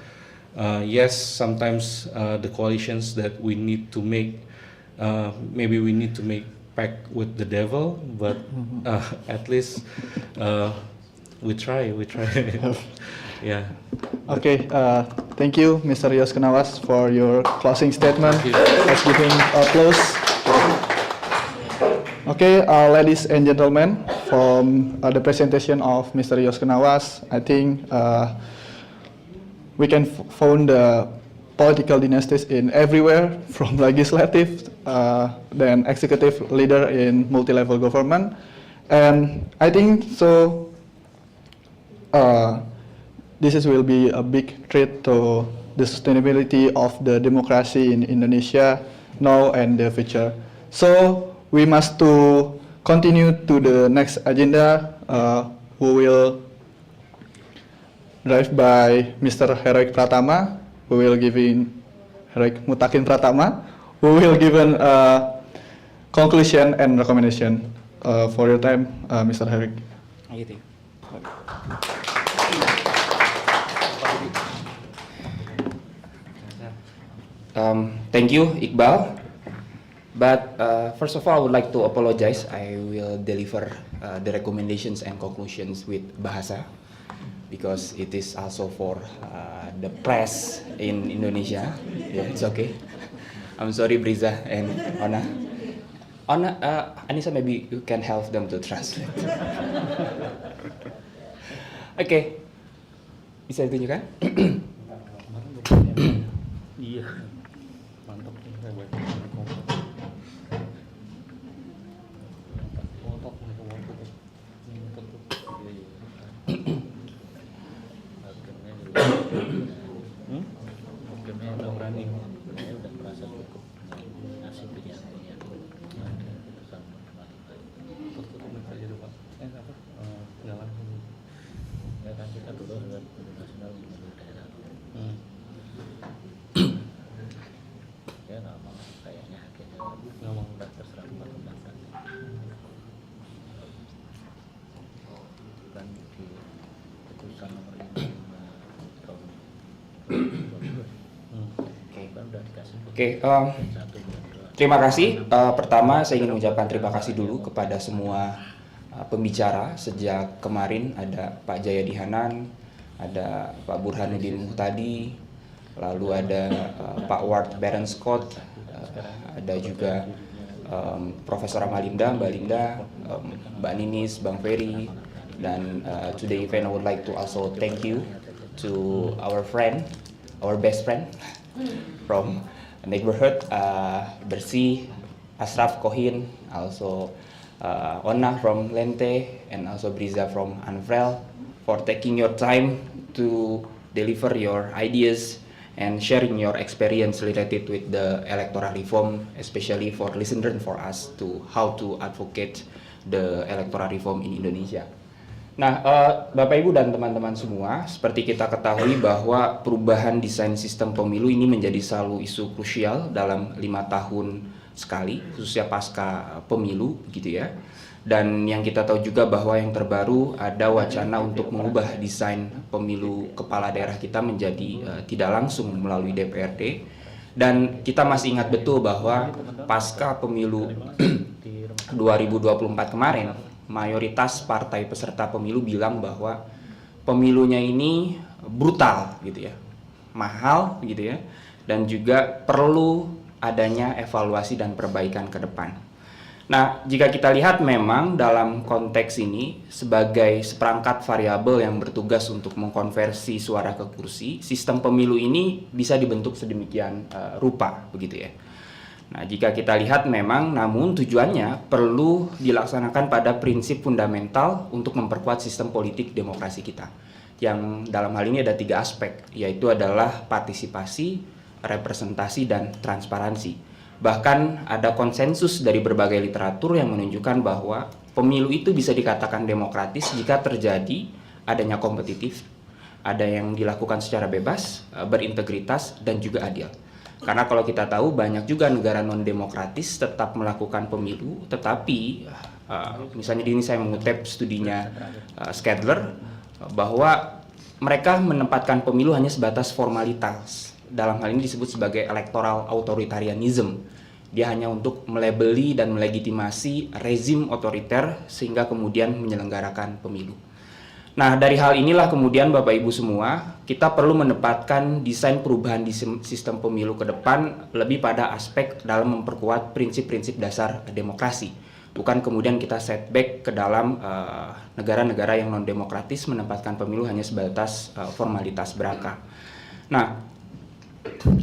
Yes, sometimes the coalitions that we need to make, maybe we need to make pact with the devil, but at least we try. Yeah. Okay, thank you, Mr. Yos Kenawas, for your closing statement. Let's give him applause. Okay, ladies and gentlemen, from the presentation of Mr. Yos Kenawas, I think we can found the political dynasties in everywhere, from legislative, then executive leader in multi-level government, and I think so. This will be a big threat to the sustainability of the democracy in Indonesia now and the future. So we must to continue to the next agenda. We will drive by Mr. Heroik Pratama, who will give in Heroik Mutakin Pratama, who will give an conclusion and recommendation for your time, Mr. Heroik. Gitu. Thank you, Iqbal. But first of all, I would like to apologize. I will deliver the recommendations and conclusions with bahasa because it is also for the press in Indonesia. Yeah, it's okay. I'm sorry, Briza and Ona. Anissa, maybe you can help them to translate. Okay, bisa ditunjukkan? Iya, mantap. Udah berani, udah merasa cukup asik dia. Tutup aja dulu Pak. Apa? Jalan. Ya kan kita dulu sudah nasional di daerah. Ya nggak mau kayaknya nggak mau udah terserah pembahasan. Kan di keputusan nomor 5 tahun. Oke, terima kasih. Pertama, saya ingin mengucapkan terima kasih dulu kepada semua pembicara. Sejak kemarin ada Pak Jayadi Hanan, ada Pak Burhanuddin Muhtadi, lalu ada Pak Ward Baron Scott, ada juga Profesor Amalinda, Mbak Linda, Mbak Ninis, Bang Ferry, dan today event I would like to also thank you to our friend, our best friend from neighborhood, Bersih, Ashraf Kohin, also Ona from Lente, and also Briza from Anvrel for taking your time to deliver your ideas and sharing your experience related with the electoral reform, especially for listener for us to how to advocate the electoral reform in Indonesia. Nah, Bapak Ibu dan teman-teman semua, seperti kita ketahui bahwa perubahan desain sistem pemilu ini menjadi selalu isu krusial dalam 5 tahun sekali, khususnya pasca pemilu, gitu ya. Dan yang kita tahu juga bahwa yang terbaru ada wacana untuk mengubah desain pemilu kepala daerah kita menjadi tidak langsung melalui DPRD. Dan kita masih ingat betul bahwa pasca pemilu 2024 kemarin, mayoritas partai peserta pemilu bilang bahwa pemilunya ini brutal gitu ya, mahal gitu ya, dan juga perlu adanya evaluasi dan perbaikan ke depan. Nah, jika kita lihat memang dalam konteks ini sebagai seperangkat variabel yang bertugas untuk mengkonversi suara ke kursi, sistem pemilu ini bisa dibentuk sedemikian rupa begitu ya. Nah, jika kita lihat memang namun tujuannya perlu dilaksanakan pada prinsip fundamental untuk memperkuat sistem politik demokrasi kita. Yang dalam hal ini ada 3 aspek, yaitu adalah partisipasi, representasi, dan transparansi. Bahkan ada konsensus dari berbagai literatur yang menunjukkan bahwa pemilu itu bisa dikatakan demokratis jika terjadi adanya kompetitif, ada yang dilakukan secara bebas, berintegritas, dan juga adil. Karena kalau kita tahu banyak juga negara non-demokratis tetap melakukan pemilu, tetapi misalnya di sini saya mengutip studinya Skadler, bahwa mereka menempatkan pemilu hanya sebatas formalitas. Dalam hal ini disebut sebagai electoral authoritarianism. Dia hanya untuk melabeli dan melegitimasi rezim otoriter sehingga kemudian menyelenggarakan pemilu. Nah, dari hal inilah kemudian Bapak Ibu semua, kita perlu menempatkan desain perubahan di sistem pemilu ke depan lebih pada aspek dalam memperkuat prinsip-prinsip dasar demokrasi. Bukan kemudian kita setback ke dalam negara-negara yang non-demokratis menempatkan pemilu hanya sebatas formalitas belaka. Nah,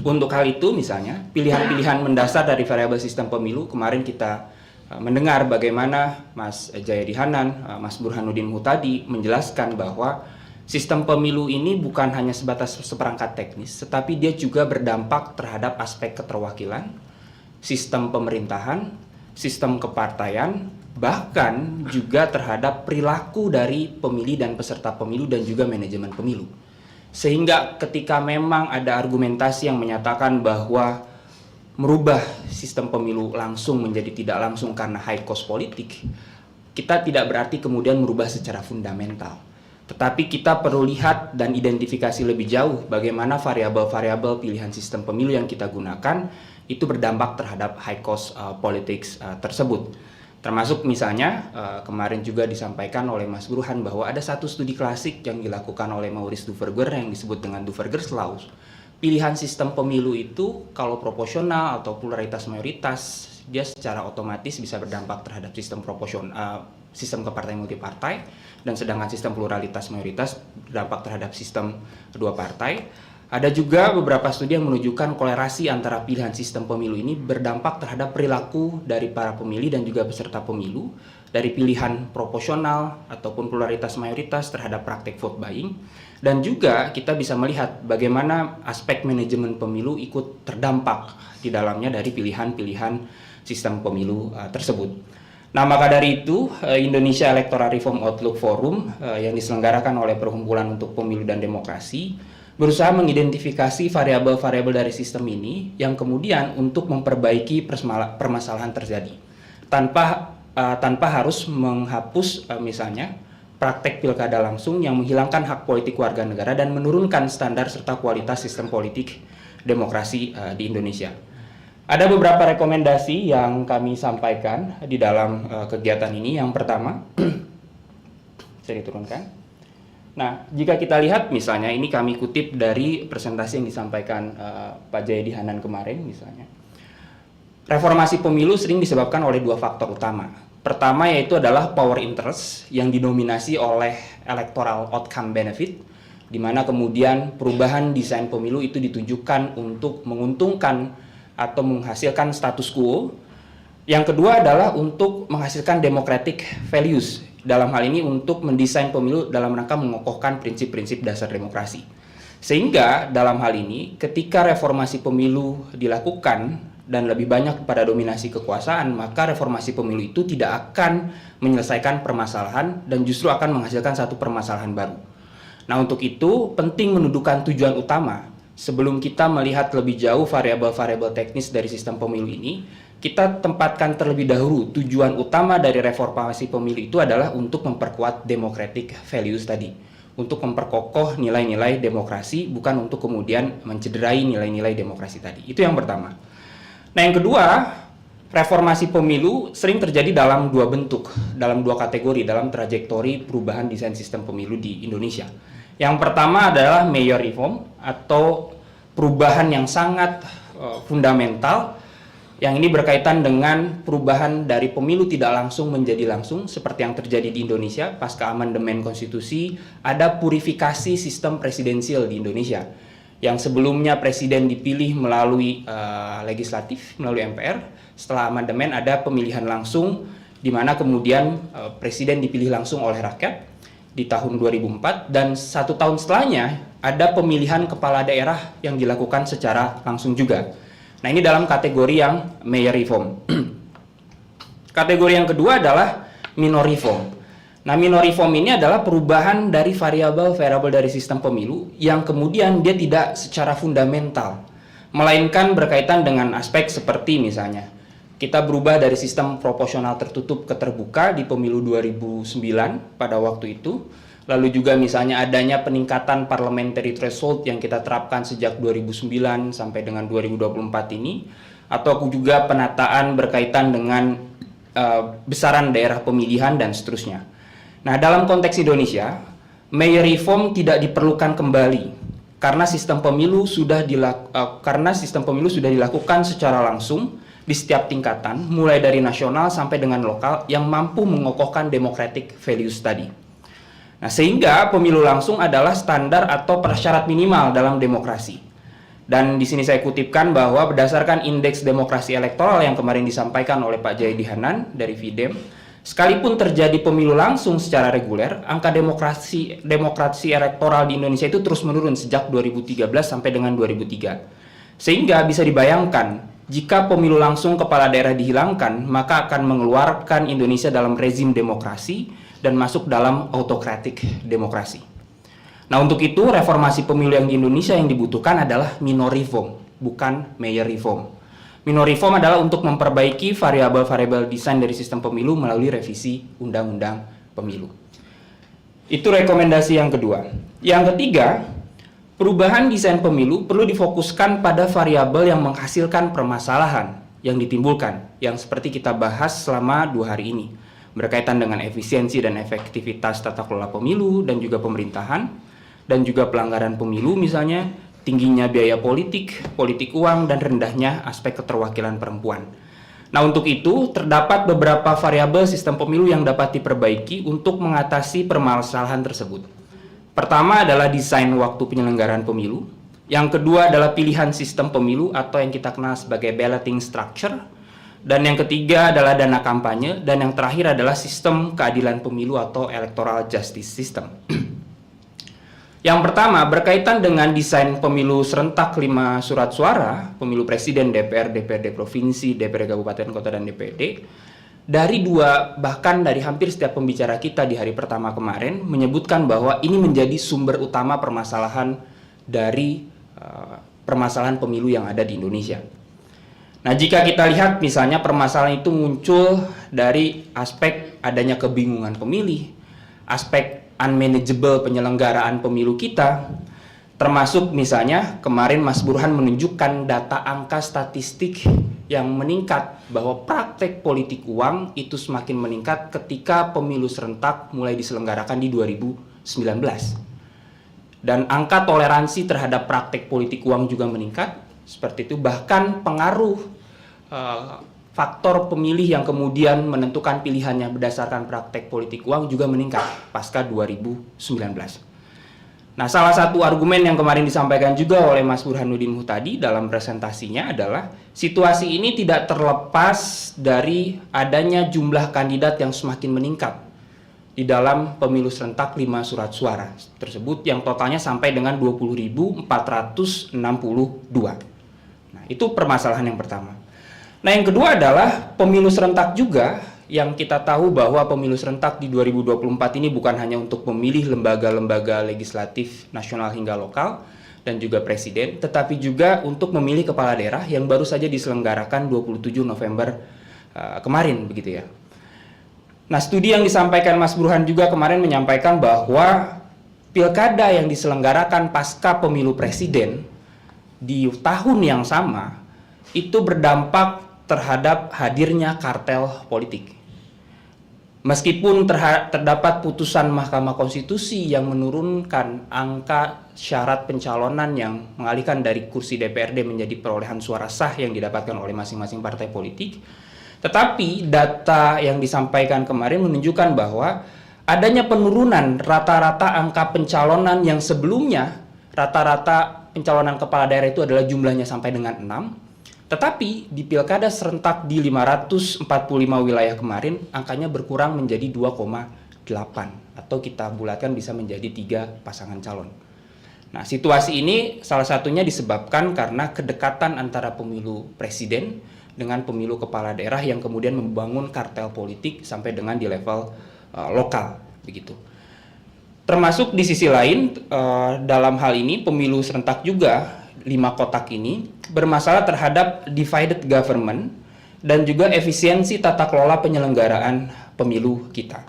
untuk hal itu misalnya, pilihan-pilihan mendasar dari variabel sistem pemilu, kemarin kita mendengar bagaimana Mas Jayadi Hanan, Mas Burhanuddin Muhtadi menjelaskan bahwa sistem pemilu ini bukan hanya sebatas seperangkat teknis, tetapi dia juga berdampak terhadap aspek keterwakilan, sistem pemerintahan, sistem kepartaian, bahkan juga terhadap perilaku dari pemilih dan peserta pemilu dan juga manajemen pemilu. Sehingga ketika memang ada argumentasi yang menyatakan bahwa merubah sistem pemilu langsung menjadi tidak langsung karena high cost politik, kita tidak berarti kemudian merubah secara fundamental. Tetapi kita perlu lihat dan identifikasi lebih jauh bagaimana variabel-variabel pilihan sistem pemilu yang kita gunakan itu berdampak terhadap high cost politics tersebut. Termasuk misalnya kemarin juga disampaikan oleh Mas Burhan bahwa ada satu studi klasik yang dilakukan oleh Maurice Duverger yang disebut dengan Duverger's Law. Pilihan sistem pemilu itu kalau proporsional atau pluralitas mayoritas, dia secara otomatis bisa berdampak terhadap sistem proporsional, sistem kepartaian multipartai, dan sedangkan sistem pluralitas mayoritas berdampak terhadap sistem dua partai. Ada juga beberapa studi yang menunjukkan kolerasi antara pilihan sistem pemilu ini berdampak terhadap perilaku dari para pemilih dan juga peserta pemilu, dari pilihan proporsional ataupun pluralitas mayoritas terhadap praktek vote buying, dan juga kita bisa melihat bagaimana aspek manajemen pemilu ikut terdampak di dalamnya dari pilihan-pilihan sistem pemilu tersebut. Nah, maka dari itu Indonesia Electoral Reform Outlook Forum yang diselenggarakan oleh Perkumpulan untuk Pemilu dan Demokrasi berusaha mengidentifikasi variabel-variabel dari sistem ini yang kemudian untuk memperbaiki permasalahan terjadi tanpa harus menghapus misalnya praktek pilkada langsung yang menghilangkan hak politik warga negara dan menurunkan standar serta kualitas sistem politik demokrasi di Indonesia. Ada beberapa rekomendasi yang kami sampaikan di dalam kegiatan ini. Yang pertama, saya diturunkan. Nah, jika kita lihat misalnya ini kami kutip dari presentasi yang disampaikan Pak Jayadi Hanan kemarin misalnya. Reformasi pemilu sering disebabkan oleh dua faktor utama. Pertama yaitu adalah power interest yang didominasi oleh electoral outcome benefit, di mana kemudian perubahan desain pemilu itu ditujukan untuk menguntungkan atau menghasilkan status quo. Yang kedua adalah untuk menghasilkan democratic values, dalam hal ini untuk mendesain pemilu dalam rangka mengokohkan prinsip-prinsip dasar demokrasi. Sehingga dalam hal ini ketika reformasi pemilu dilakukan dan lebih banyak pada dominasi kekuasaan, maka reformasi pemilu itu tidak akan menyelesaikan permasalahan dan justru akan menghasilkan satu permasalahan baru. Nah, untuk itu penting mendudukan tujuan utama. Sebelum kita melihat lebih jauh variabel-variabel teknis dari sistem pemilu ini, kita tempatkan terlebih dahulu tujuan utama dari reformasi pemilu itu adalah untuk memperkuat democratic values tadi, untuk memperkokoh nilai-nilai demokrasi, bukan untuk kemudian mencederai nilai-nilai demokrasi tadi. Itu yang pertama. Nah, yang kedua, reformasi pemilu sering terjadi dalam dua bentuk, dalam dua kategori, dalam trajektori perubahan desain sistem pemilu di Indonesia. Yang pertama adalah major reform atau perubahan yang sangat fundamental, yang ini berkaitan dengan perubahan dari pemilu tidak langsung menjadi langsung seperti yang terjadi di Indonesia pasca amandemen konstitusi. Ada purifikasi sistem presidensial di Indonesia yang sebelumnya presiden dipilih melalui legislatif, melalui MPR. Setelah amandemen ada pemilihan langsung di mana kemudian presiden dipilih langsung oleh rakyat di tahun 2004, dan 1 tahun setelahnya ada pemilihan kepala daerah yang dilakukan secara langsung juga. Nah, ini dalam kategori yang major reform. Kategori yang kedua adalah minor reform. Nah, minor reform ini adalah perubahan dari variabel-variabel dari sistem pemilu yang kemudian dia tidak secara fundamental, melainkan berkaitan dengan aspek seperti misalnya kita berubah dari sistem proporsional tertutup ke terbuka di pemilu 2009 pada waktu itu. Lalu juga misalnya adanya peningkatan parliamentary threshold yang kita terapkan sejak 2009 sampai dengan 2024 ini, atau juga penataan berkaitan dengan besaran daerah pemilihan dan seterusnya. Nah, dalam konteks Indonesia, major reform tidak diperlukan kembali karena sistem pemilu sudah dilakukan secara langsung di setiap tingkatan, mulai dari nasional sampai dengan lokal, yang mampu mengokohkan democratic values tadi. Nah, sehingga pemilu langsung adalah standar atau persyarat minimal dalam demokrasi. Dan di sini saya kutipkan bahwa berdasarkan indeks demokrasi elektoral yang kemarin disampaikan oleh Pak Jayadi Hanan dari Videm, sekalipun terjadi pemilu langsung secara reguler, angka demokrasi elektoral di Indonesia itu terus menurun sejak 2013 sampai dengan 2003. Sehingga bisa dibayangkan, jika pemilu langsung kepala daerah dihilangkan, maka akan mengeluarkan Indonesia dalam rezim demokrasi dan masuk dalam autokratik demokrasi. Nah, untuk itu reformasi pemilu yang di Indonesia yang dibutuhkan adalah minor reform, bukan major reform. Minor reform adalah untuk memperbaiki variabel-variabel desain dari sistem pemilu melalui revisi undang-undang pemilu. Itu rekomendasi yang kedua. Yang ketiga, perubahan desain pemilu perlu difokuskan pada variabel yang menghasilkan permasalahan yang ditimbulkan, yang seperti kita bahas selama 2 hari ini, berkaitan dengan efisiensi dan efektivitas tata kelola pemilu dan juga pemerintahan, dan juga pelanggaran pemilu misalnya, tingginya biaya politik, politik uang, dan rendahnya aspek keterwakilan perempuan. Nah, untuk itu terdapat beberapa variabel sistem pemilu yang dapat diperbaiki untuk mengatasi permasalahan tersebut. Pertama adalah desain waktu penyelenggaraan pemilu. Yang kedua adalah pilihan sistem pemilu atau yang kita kenal sebagai balloting structure. Dan yang ketiga adalah dana kampanye. Dan yang terakhir adalah sistem keadilan pemilu atau electoral justice system. Yang pertama berkaitan dengan desain pemilu serentak 5 surat suara, pemilu presiden, DPR, DPRD provinsi, DPRD kabupaten kota, dan DPD. Dari bahkan dari hampir setiap pembicara kita di hari pertama kemarin menyebutkan bahwa ini menjadi sumber utama permasalahan dari permasalahan pemilu yang ada di Indonesia. Nah, jika kita lihat misalnya permasalahan itu muncul dari aspek adanya kebingungan pemilih, aspek unmanageable penyelenggaraan pemilu kita, termasuk misalnya kemarin Mas Burhan menunjukkan data angka statistik yang meningkat bahwa praktek politik uang itu semakin meningkat ketika pemilu serentak mulai diselenggarakan di 2019. Dan angka toleransi terhadap praktek politik uang juga meningkat, seperti itu. Bahkan pengaruh faktor pemilih yang kemudian menentukan pilihannya berdasarkan praktek politik uang juga meningkat pasca 2019. Nah, salah satu argumen yang kemarin disampaikan juga oleh Mas Burhanuddin Muhtadi dalam presentasinya adalah situasi ini tidak terlepas dari adanya jumlah kandidat yang semakin meningkat di dalam pemilu serentak 5 surat suara tersebut yang totalnya sampai dengan 20.462. Nah, itu permasalahan yang pertama. Nah, yang kedua adalah pemilu serentak juga yang kita tahu bahwa pemilu serentak di 2024 ini bukan hanya untuk memilih lembaga-lembaga legislatif nasional hingga lokal dan juga presiden, tetapi juga untuk memilih kepala daerah yang baru saja diselenggarakan 27 November kemarin begitu ya. Nah, studi yang disampaikan Mas Burhan juga kemarin menyampaikan bahwa pilkada yang diselenggarakan pasca pemilu presiden di tahun yang sama itu berdampak terhadap hadirnya kartel politik. Meskipun terdapat putusan Mahkamah Konstitusi yang menurunkan angka syarat pencalonan yang mengalihkan dari kursi DPRD menjadi perolehan suara sah yang didapatkan oleh masing-masing partai politik, tetapi data yang disampaikan kemarin menunjukkan bahwa adanya penurunan rata-rata angka pencalonan yang sebelumnya rata-rata pencalonan kepala daerah itu adalah jumlahnya sampai dengan 6. Tetapi di pilkada serentak di 545 wilayah kemarin angkanya berkurang menjadi 2,8 atau kita bulatkan bisa menjadi 3 pasangan calon. Nah, situasi ini salah satunya disebabkan karena kedekatan antara pemilu presiden dengan pemilu kepala daerah yang kemudian membangun kartel politik sampai dengan di level lokal begitu. Termasuk di sisi lain dalam hal ini pemilu serentak juga 5 kotak ini bermasalah terhadap divided government dan juga efisiensi tata kelola penyelenggaraan pemilu kita.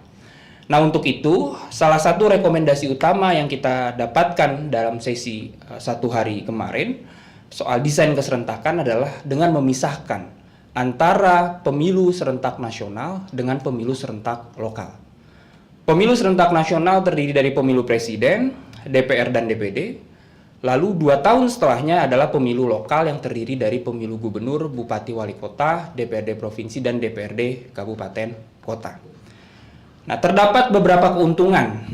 Nah, untuk itu salah satu rekomendasi utama yang kita dapatkan dalam sesi 1 hari kemarin soal desain keserentakan adalah dengan memisahkan antara pemilu serentak nasional dengan pemilu serentak lokal. Pemilu serentak nasional terdiri dari pemilu presiden, DPR dan DPD. Lalu 2 tahun setelahnya adalah pemilu lokal yang terdiri dari pemilu gubernur, bupati, wali kota, DPRD provinsi, dan DPRD kabupaten kota. Nah, terdapat beberapa keuntungan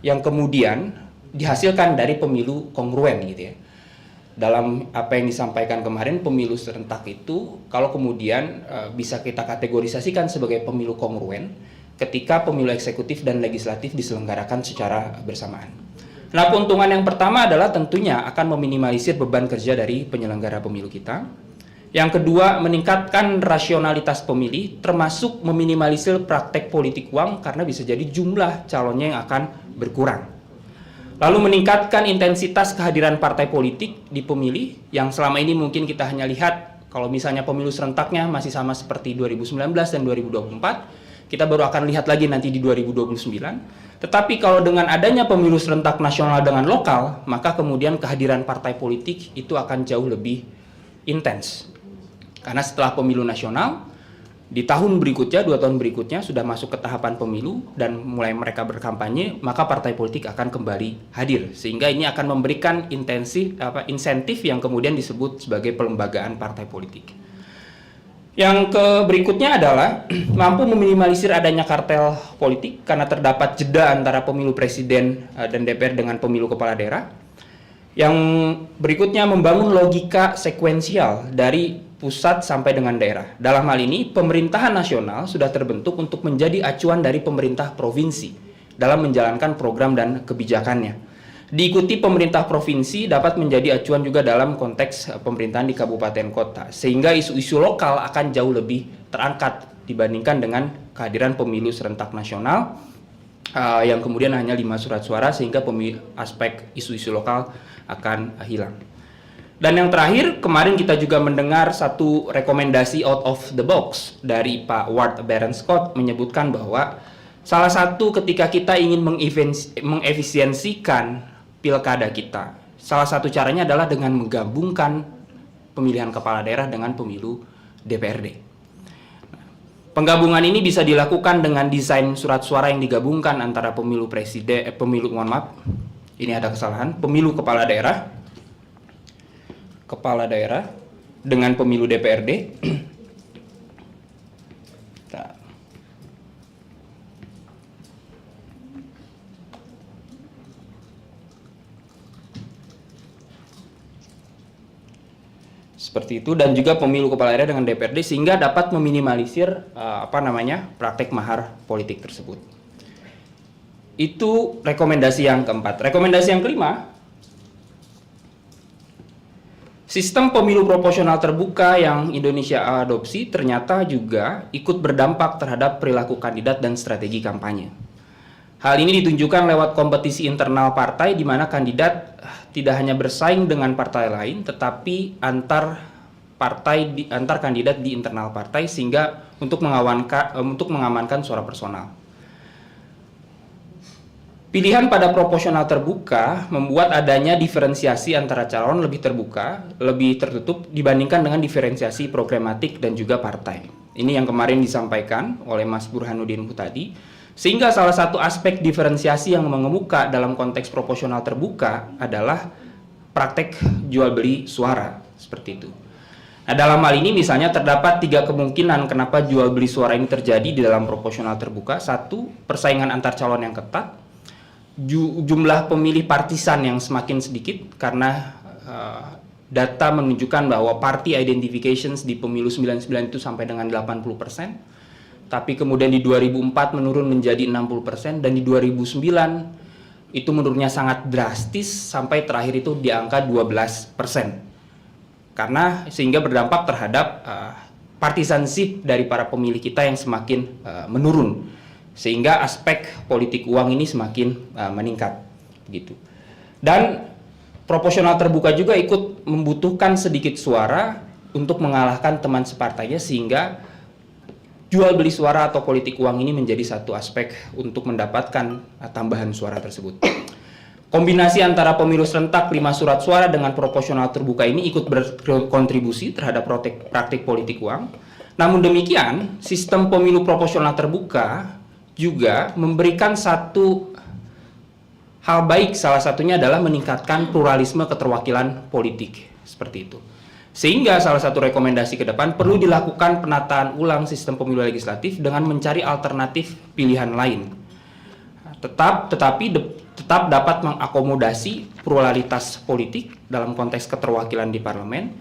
yang kemudian dihasilkan dari pemilu kongruen gitu ya. Dalam apa yang disampaikan kemarin, pemilu serentak itu kalau kemudian bisa kita kategorisasikan sebagai pemilu kongruen ketika pemilu eksekutif dan legislatif diselenggarakan secara bersamaan. Nah, keuntungan yang pertama adalah tentunya akan meminimalisir beban kerja dari penyelenggara pemilu kita. Yang kedua, meningkatkan rasionalitas pemilih, termasuk meminimalisir praktek politik uang karena bisa jadi jumlah calonnya yang akan berkurang. Lalu meningkatkan intensitas kehadiran partai politik di pemilih yang selama ini mungkin kita hanya lihat kalau misalnya pemilu serentaknya masih sama seperti 2019 dan 2024, kita baru akan lihat lagi nanti di 2029. Tetapi kalau dengan adanya pemilu serentak nasional dengan lokal, maka kemudian kehadiran partai politik itu akan jauh lebih intens. Karena setelah pemilu nasional, di tahun berikutnya, 2 tahun berikutnya sudah masuk ke tahapan pemilu dan mulai mereka berkampanye, maka partai politik akan kembali hadir. Sehingga ini akan memberikan insentif yang kemudian disebut sebagai pelembagaan partai politik. Yang berikutnya adalah mampu meminimalisir adanya kartel politik karena terdapat jeda antara pemilu presiden dan DPR dengan pemilu kepala daerah. Yang berikutnya membangun logika sekuensial dari pusat sampai dengan daerah. Dalam hal ini, pemerintahan nasional sudah terbentuk untuk menjadi acuan dari pemerintah provinsi dalam menjalankan program dan kebijakannya. Diikuti pemerintah provinsi dapat menjadi acuan juga dalam konteks pemerintahan di kabupaten kota, sehingga isu-isu lokal akan jauh lebih terangkat dibandingkan dengan kehadiran pemilu serentak nasional yang kemudian hanya 5 surat suara, sehingga aspek isu-isu lokal akan hilang. Dan yang terakhir, kemarin kita juga mendengar satu rekomendasi out of the box dari Pak Ward Scott menyebutkan bahwa salah satu ketika kita ingin mengefisiensikan pilkada kita, salah satu caranya adalah dengan menggabungkan pemilihan kepala daerah dengan pemilu DPRD. Penggabungan ini bisa dilakukan dengan desain surat suara yang digabungkan antara pemilu pemilu kepala daerah dengan pemilu DPRD. Seperti itu, dan juga pemilu kepala daerah dengan DPRD, sehingga dapat meminimalisir praktek mahar politik tersebut. Itu rekomendasi yang keempat. Rekomendasi yang kelima, sistem pemilu proporsional terbuka yang Indonesia adopsi ternyata juga ikut berdampak terhadap perilaku kandidat dan strategi kampanye. Hal ini ditunjukkan lewat kompetisi internal partai, di mana kandidat tidak hanya bersaing dengan partai lain, tetapi antar kandidat di internal partai, sehingga untuk mengamankan suara personal. Pilihan pada proporsional terbuka membuat adanya diferensiasi antara calon lebih terbuka, lebih tertutup dibandingkan dengan diferensiasi programatik dan juga partai. Ini yang kemarin disampaikan oleh Mas Burhanuddin tadi. Sehingga salah satu aspek diferensiasi yang mengemuka dalam konteks proporsional terbuka adalah praktek jual beli suara, seperti itu. Nah, dalam hal ini misalnya terdapat 3 kemungkinan kenapa jual beli suara ini terjadi di dalam proporsional terbuka. 1, persaingan antar calon yang ketat. Jumlah pemilih partisan yang semakin sedikit karena data menunjukkan bahwa party identifications di pemilu 99 itu sampai dengan 80%. Tapi kemudian di 2004 menurun menjadi 60%, dan di 2009 itu menurunnya sangat drastis sampai terakhir itu di angka 12%. Karena sehingga berdampak terhadap partisanship dari para pemilih kita yang semakin menurun, sehingga aspek politik uang ini semakin meningkat gitu. Dan proporsional terbuka juga ikut membutuhkan sedikit suara untuk mengalahkan teman separtainya, sehingga jual beli suara atau politik uang ini menjadi satu aspek untuk mendapatkan tambahan suara tersebut. Kombinasi antara pemilu serentak 5 surat suara dengan proporsional terbuka ini ikut berkontribusi terhadap praktik politik uang. Namun demikian, sistem pemilu proporsional terbuka juga memberikan satu hal baik, salah satunya adalah meningkatkan pluralisme keterwakilan politik, seperti itu. Sehingga salah satu rekomendasi ke depan perlu dilakukan penataan ulang sistem pemilu legislatif dengan mencari alternatif pilihan lain. Tetapi tetap dapat mengakomodasi pluralitas politik dalam konteks keterwakilan di parlemen,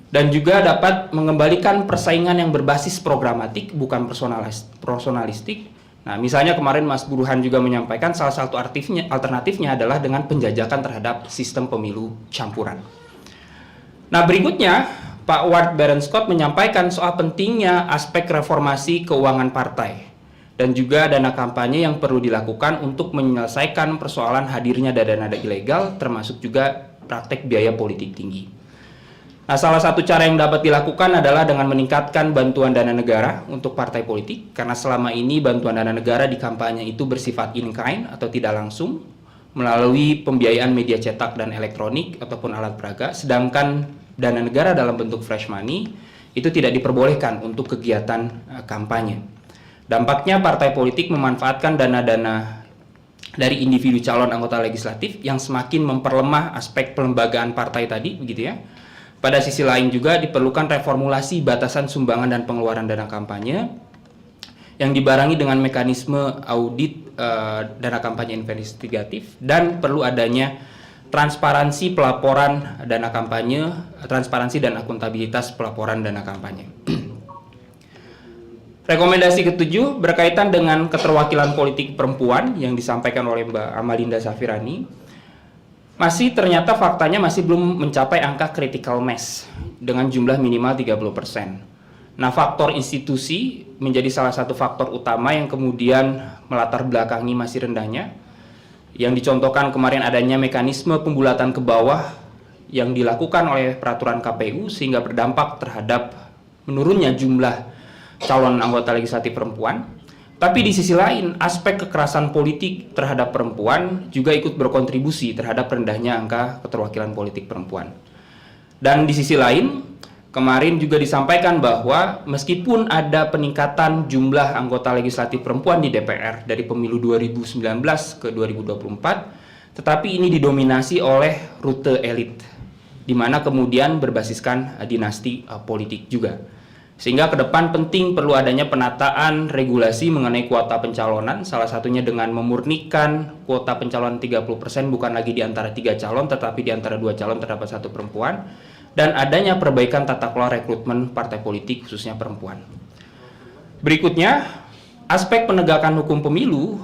dan juga dapat mengembalikan persaingan yang berbasis programatik bukan personalistik. Nah, misalnya kemarin Mas Burhan juga menyampaikan salah satu alternatifnya adalah dengan penjajakan terhadap sistem pemilu campuran. Nah, berikutnya Pak Ward Scott menyampaikan soal pentingnya aspek reformasi keuangan partai. dan juga dana kampanye yang perlu dilakukan untuk menyelesaikan persoalan hadirnya dana-dana ilegal, termasuk juga praktek biaya politik tinggi. Nah, salah satu cara yang dapat dilakukan adalah dengan meningkatkan bantuan dana negara untuk partai politik, karena selama ini bantuan dana negara di kampanye itu bersifat in kind atau tidak langsung melalui pembiayaan media cetak dan elektronik ataupun alat peraga, sedangkan dana negara dalam bentuk fresh money itu tidak diperbolehkan untuk kegiatan kampanye. Dampaknya partai politik memanfaatkan dana-dana dari individu calon anggota legislatif yang semakin memperlemah aspek pelembagaan partai tadi, begitu ya. Pada sisi lain juga diperlukan reformulasi batasan sumbangan dan pengeluaran dana kampanye yang dibarengi dengan mekanisme audit dana kampanye investigatif, dan perlu adanya transparansi pelaporan dana kampanye, transparansi dan akuntabilitas pelaporan dana kampanye. Rekomendasi ketujuh berkaitan dengan keterwakilan politik perempuan yang disampaikan oleh Mbak Amalinda Safirani. Ternyata faktanya masih belum mencapai angka critical mass dengan jumlah minimal 30%. Nah, faktor institusi menjadi salah satu faktor utama yang kemudian melatar belakangi masih rendahnya. Yang dicontohkan kemarin adanya mekanisme pembulatan ke bawah yang dilakukan oleh peraturan KPU sehingga berdampak terhadap menurunnya jumlah calon anggota legislatif perempuan. Tapi di sisi lain, aspek kekerasan politik terhadap perempuan juga ikut berkontribusi terhadap rendahnya angka keterwakilan politik perempuan. Dan di sisi lain, kemarin juga disampaikan bahwa meskipun ada peningkatan jumlah anggota legislatif perempuan di DPR dari pemilu 2019 ke 2024, tetapi ini didominasi oleh rute elit, di mana kemudian berbasiskan dinasti politik juga. Sehingga ke depan penting perlu adanya penataan regulasi mengenai kuota pencalonan, salah satunya dengan memurnikan kuota pencalonan 30% bukan lagi di antara 3 calon, tetapi di antara 2 calon terdapat 1 perempuan, dan adanya perbaikan tata kelola rekrutmen partai politik khususnya perempuan. Berikutnya, aspek penegakan hukum pemilu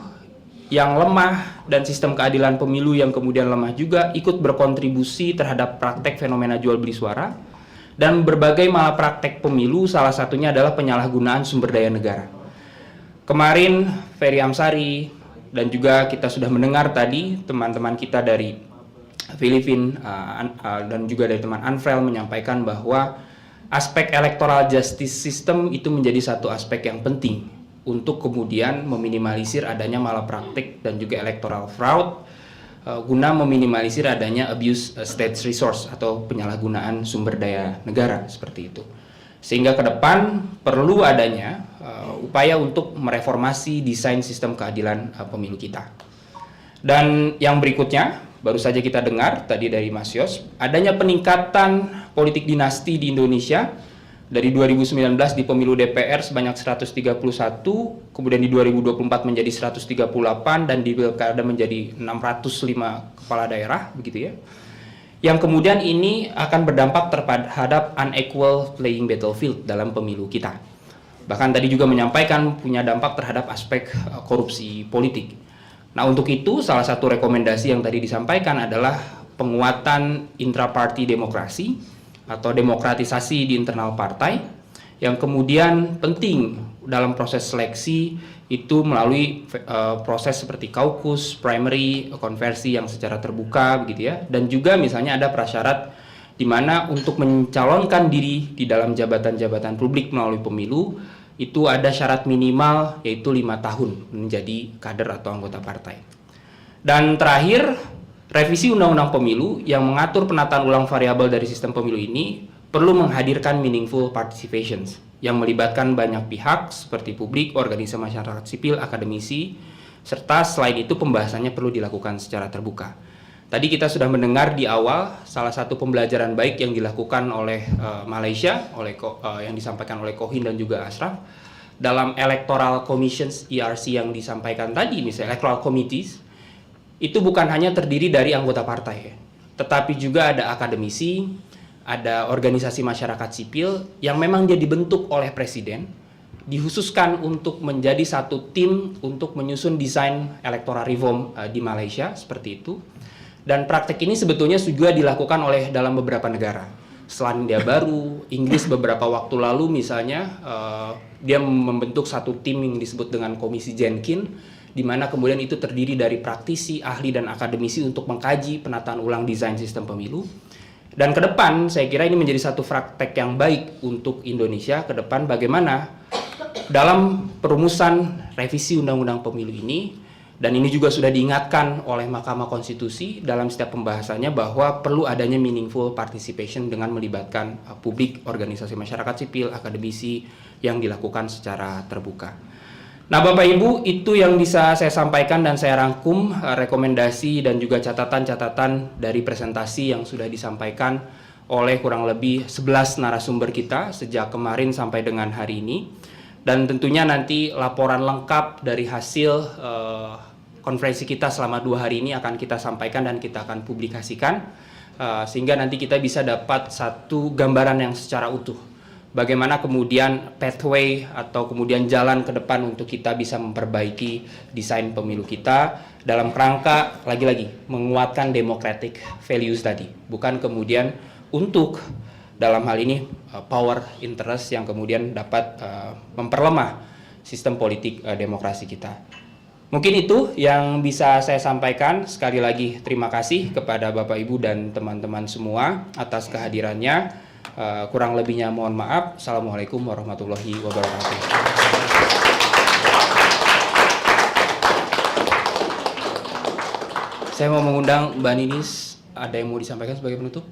yang lemah dan sistem keadilan pemilu yang kemudian lemah juga ikut berkontribusi terhadap praktek fenomena jual beli suara dan berbagai malapraktek pemilu, salah satunya adalah penyalahgunaan sumber daya negara. Kemarin Ferry Amsari dan juga kita sudah mendengar tadi teman-teman kita dari Filipina dan juga dari teman Anfrel menyampaikan bahwa aspek electoral justice system itu menjadi satu aspek yang penting untuk kemudian meminimalisir adanya malapraktik dan juga electoral fraud, guna meminimalisir adanya abuse state resource atau penyalahgunaan sumber daya negara seperti itu. Sehingga ke depan perlu adanya upaya untuk mereformasi desain sistem keadilan pemilu kita. Dan yang berikutnya, baru saja kita dengar tadi dari Mas Yos, adanya peningkatan politik dinasti di Indonesia dari 2019 di pemilu DPR sebanyak 131, kemudian di 2024 menjadi 138, dan di Pilkada menjadi 605 kepala daerah, begitu ya. Yang kemudian ini akan berdampak terhadap unequal playing battlefield dalam pemilu kita. Bahkan tadi juga menyampaikan punya dampak terhadap aspek korupsi politik. Nah, untuk itu salah satu rekomendasi yang tadi disampaikan adalah penguatan intraparty demokrasi atau demokratisasi di internal partai, yang kemudian penting dalam proses seleksi itu melalui proses seperti kaukus, primary, konversi yang secara terbuka, begitu ya. Dan juga misalnya ada prasyarat di mana untuk mencalonkan diri di dalam jabatan-jabatan publik melalui pemilu itu ada syarat minimal yaitu 5 tahun menjadi kader atau anggota partai. Dan terakhir, revisi Undang-Undang Pemilu yang mengatur penataan ulang variabel dari sistem pemilu ini perlu menghadirkan meaningful participations yang melibatkan banyak pihak seperti publik, organisasi masyarakat sipil, akademisi, serta selain itu pembahasannya perlu dilakukan secara terbuka. Tadi kita sudah mendengar di awal salah satu pembelajaran baik yang dilakukan oleh Malaysia, yang disampaikan oleh Kohin dan juga Ashraf dalam Electoral Commissions ERC yang disampaikan tadi, misalnya Electoral Committees, itu bukan hanya terdiri dari anggota partai, tetapi juga ada akademisi, ada organisasi masyarakat sipil yang memang dia dibentuk oleh presiden, dikhususkan untuk menjadi satu tim untuk menyusun desain electoral reform di Malaysia, seperti itu. Dan praktek ini sebetulnya juga dilakukan oleh dalam beberapa negara. Selandia Baru, Inggris beberapa waktu lalu misalnya dia membentuk satu tim yang disebut dengan Komisi Jenkins, di mana kemudian itu terdiri dari praktisi, ahli, dan akademisi untuk mengkaji penataan ulang desain sistem pemilu. Dan ke depan saya kira ini menjadi satu praktek yang baik untuk Indonesia ke depan, bagaimana dalam perumusan revisi Undang-Undang Pemilu ini, dan ini juga sudah diingatkan oleh Mahkamah Konstitusi dalam setiap pembahasannya bahwa perlu adanya meaningful participation dengan melibatkan publik, organisasi masyarakat sipil, akademisi yang dilakukan secara terbuka. Nah, Bapak Ibu, itu yang bisa saya sampaikan dan saya rangkum rekomendasi dan juga catatan-catatan dari presentasi yang sudah disampaikan oleh kurang lebih 11 narasumber kita sejak kemarin sampai dengan hari ini. Dan tentunya nanti laporan lengkap dari hasil konferensi kita selama 2 hari ini akan kita sampaikan dan kita akan publikasikan sehingga nanti kita bisa dapat satu gambaran yang secara utuh. Bagaimana kemudian pathway atau kemudian jalan ke depan untuk kita bisa memperbaiki desain pemilu kita dalam kerangka lagi-lagi menguatkan democratic values tadi. Bukan kemudian untuk dalam hal ini power interest yang kemudian dapat memperlemah sistem politik demokrasi kita. Mungkin itu yang bisa saya sampaikan. Sekali lagi terima kasih kepada Bapak Ibu dan teman-teman semua atas kehadirannya. Kurang lebihnya mohon maaf. Assalamualaikum warahmatullahi wabarakatuh. Saya mau mengundang Mbak Ninis. Ada yang mau disampaikan sebagai penutup?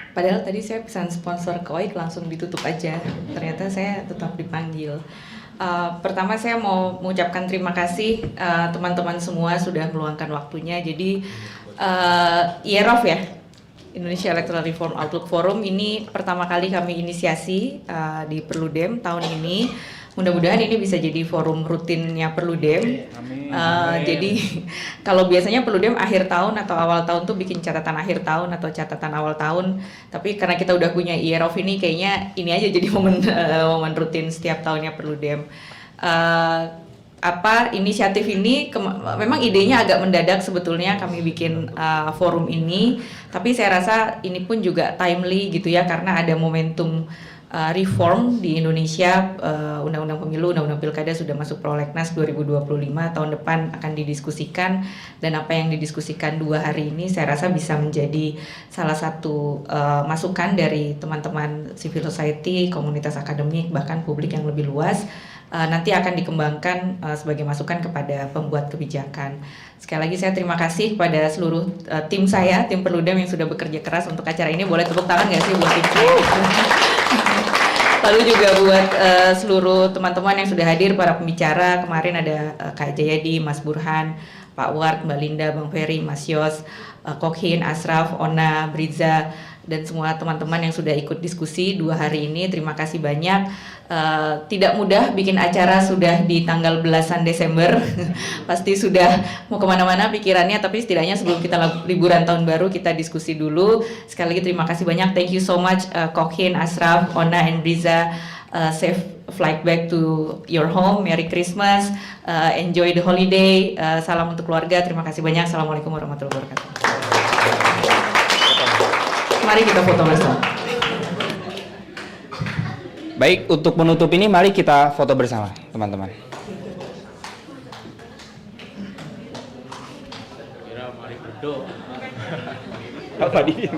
Padahal tadi saya pesan sponsor ke OIK langsung ditutup aja. Ternyata saya tetap dipanggil. Pertama saya mau mengucapkan terima kasih teman-teman semua sudah meluangkan waktunya. Jadi IEROF ya, Indonesia Electoral Reform Outlook Forum ini pertama kali kami inisiasi di Perludem tahun ini. Mudah-mudahan ini bisa jadi forum rutinnya Perludem. Jadi kalau biasanya Perludem akhir tahun atau awal tahun tuh bikin catatan akhir tahun atau catatan awal tahun. Tapi karena kita udah punya IEROF ini, kayaknya ini aja jadi momen rutin setiap tahunnya Perludem. Inisiatif ini memang idenya agak mendadak sebetulnya kami bikin forum ini. Tapi saya rasa ini pun juga timely gitu ya, karena ada momentum reform di Indonesia. Undang-undang Pemilu, Undang-undang Pilkada sudah masuk prolegnas 2025, tahun depan akan didiskusikan, dan apa yang didiskusikan 2 hari ini saya rasa bisa menjadi salah satu masukan dari teman-teman civil society, komunitas akademik, bahkan publik yang lebih luas. Nanti akan dikembangkan sebagai masukan kepada pembuat kebijakan. Sekali lagi saya terima kasih kepada seluruh tim saya, tim Perludem yang sudah bekerja keras untuk acara ini. Boleh tepuk tangan nggak sih buat tim saya? Lalu juga buat seluruh teman-teman yang sudah hadir, para pembicara. Kemarin ada Kak Jayadi, Mas Burhan, Pak Ward, Mbak Linda, Bang Ferry, Mas Yos, Kokhin, Asraf, Ona, Briza, dan semua teman-teman yang sudah ikut diskusi 2 hari ini. Terima kasih banyak. Tidak mudah bikin acara sudah di tanggal belasan Desember. Pasti sudah mau kemana-mana pikirannya, tapi setidaknya sebelum kita liburan tahun baru kita diskusi dulu. Sekali lagi terima kasih banyak. Thank you so much Kokhin, Asraf, Ona, and Briza. Safe flight back to your home. Merry Christmas. Enjoy the holiday. Salam untuk keluarga. Terima kasih banyak. Assalamualaikum warahmatullahi wabarakatuh. Mari kita foto bersama. Baik, untuk menutup ini mari kita foto bersama, teman-teman. Kira mari berdoa. Apa dia?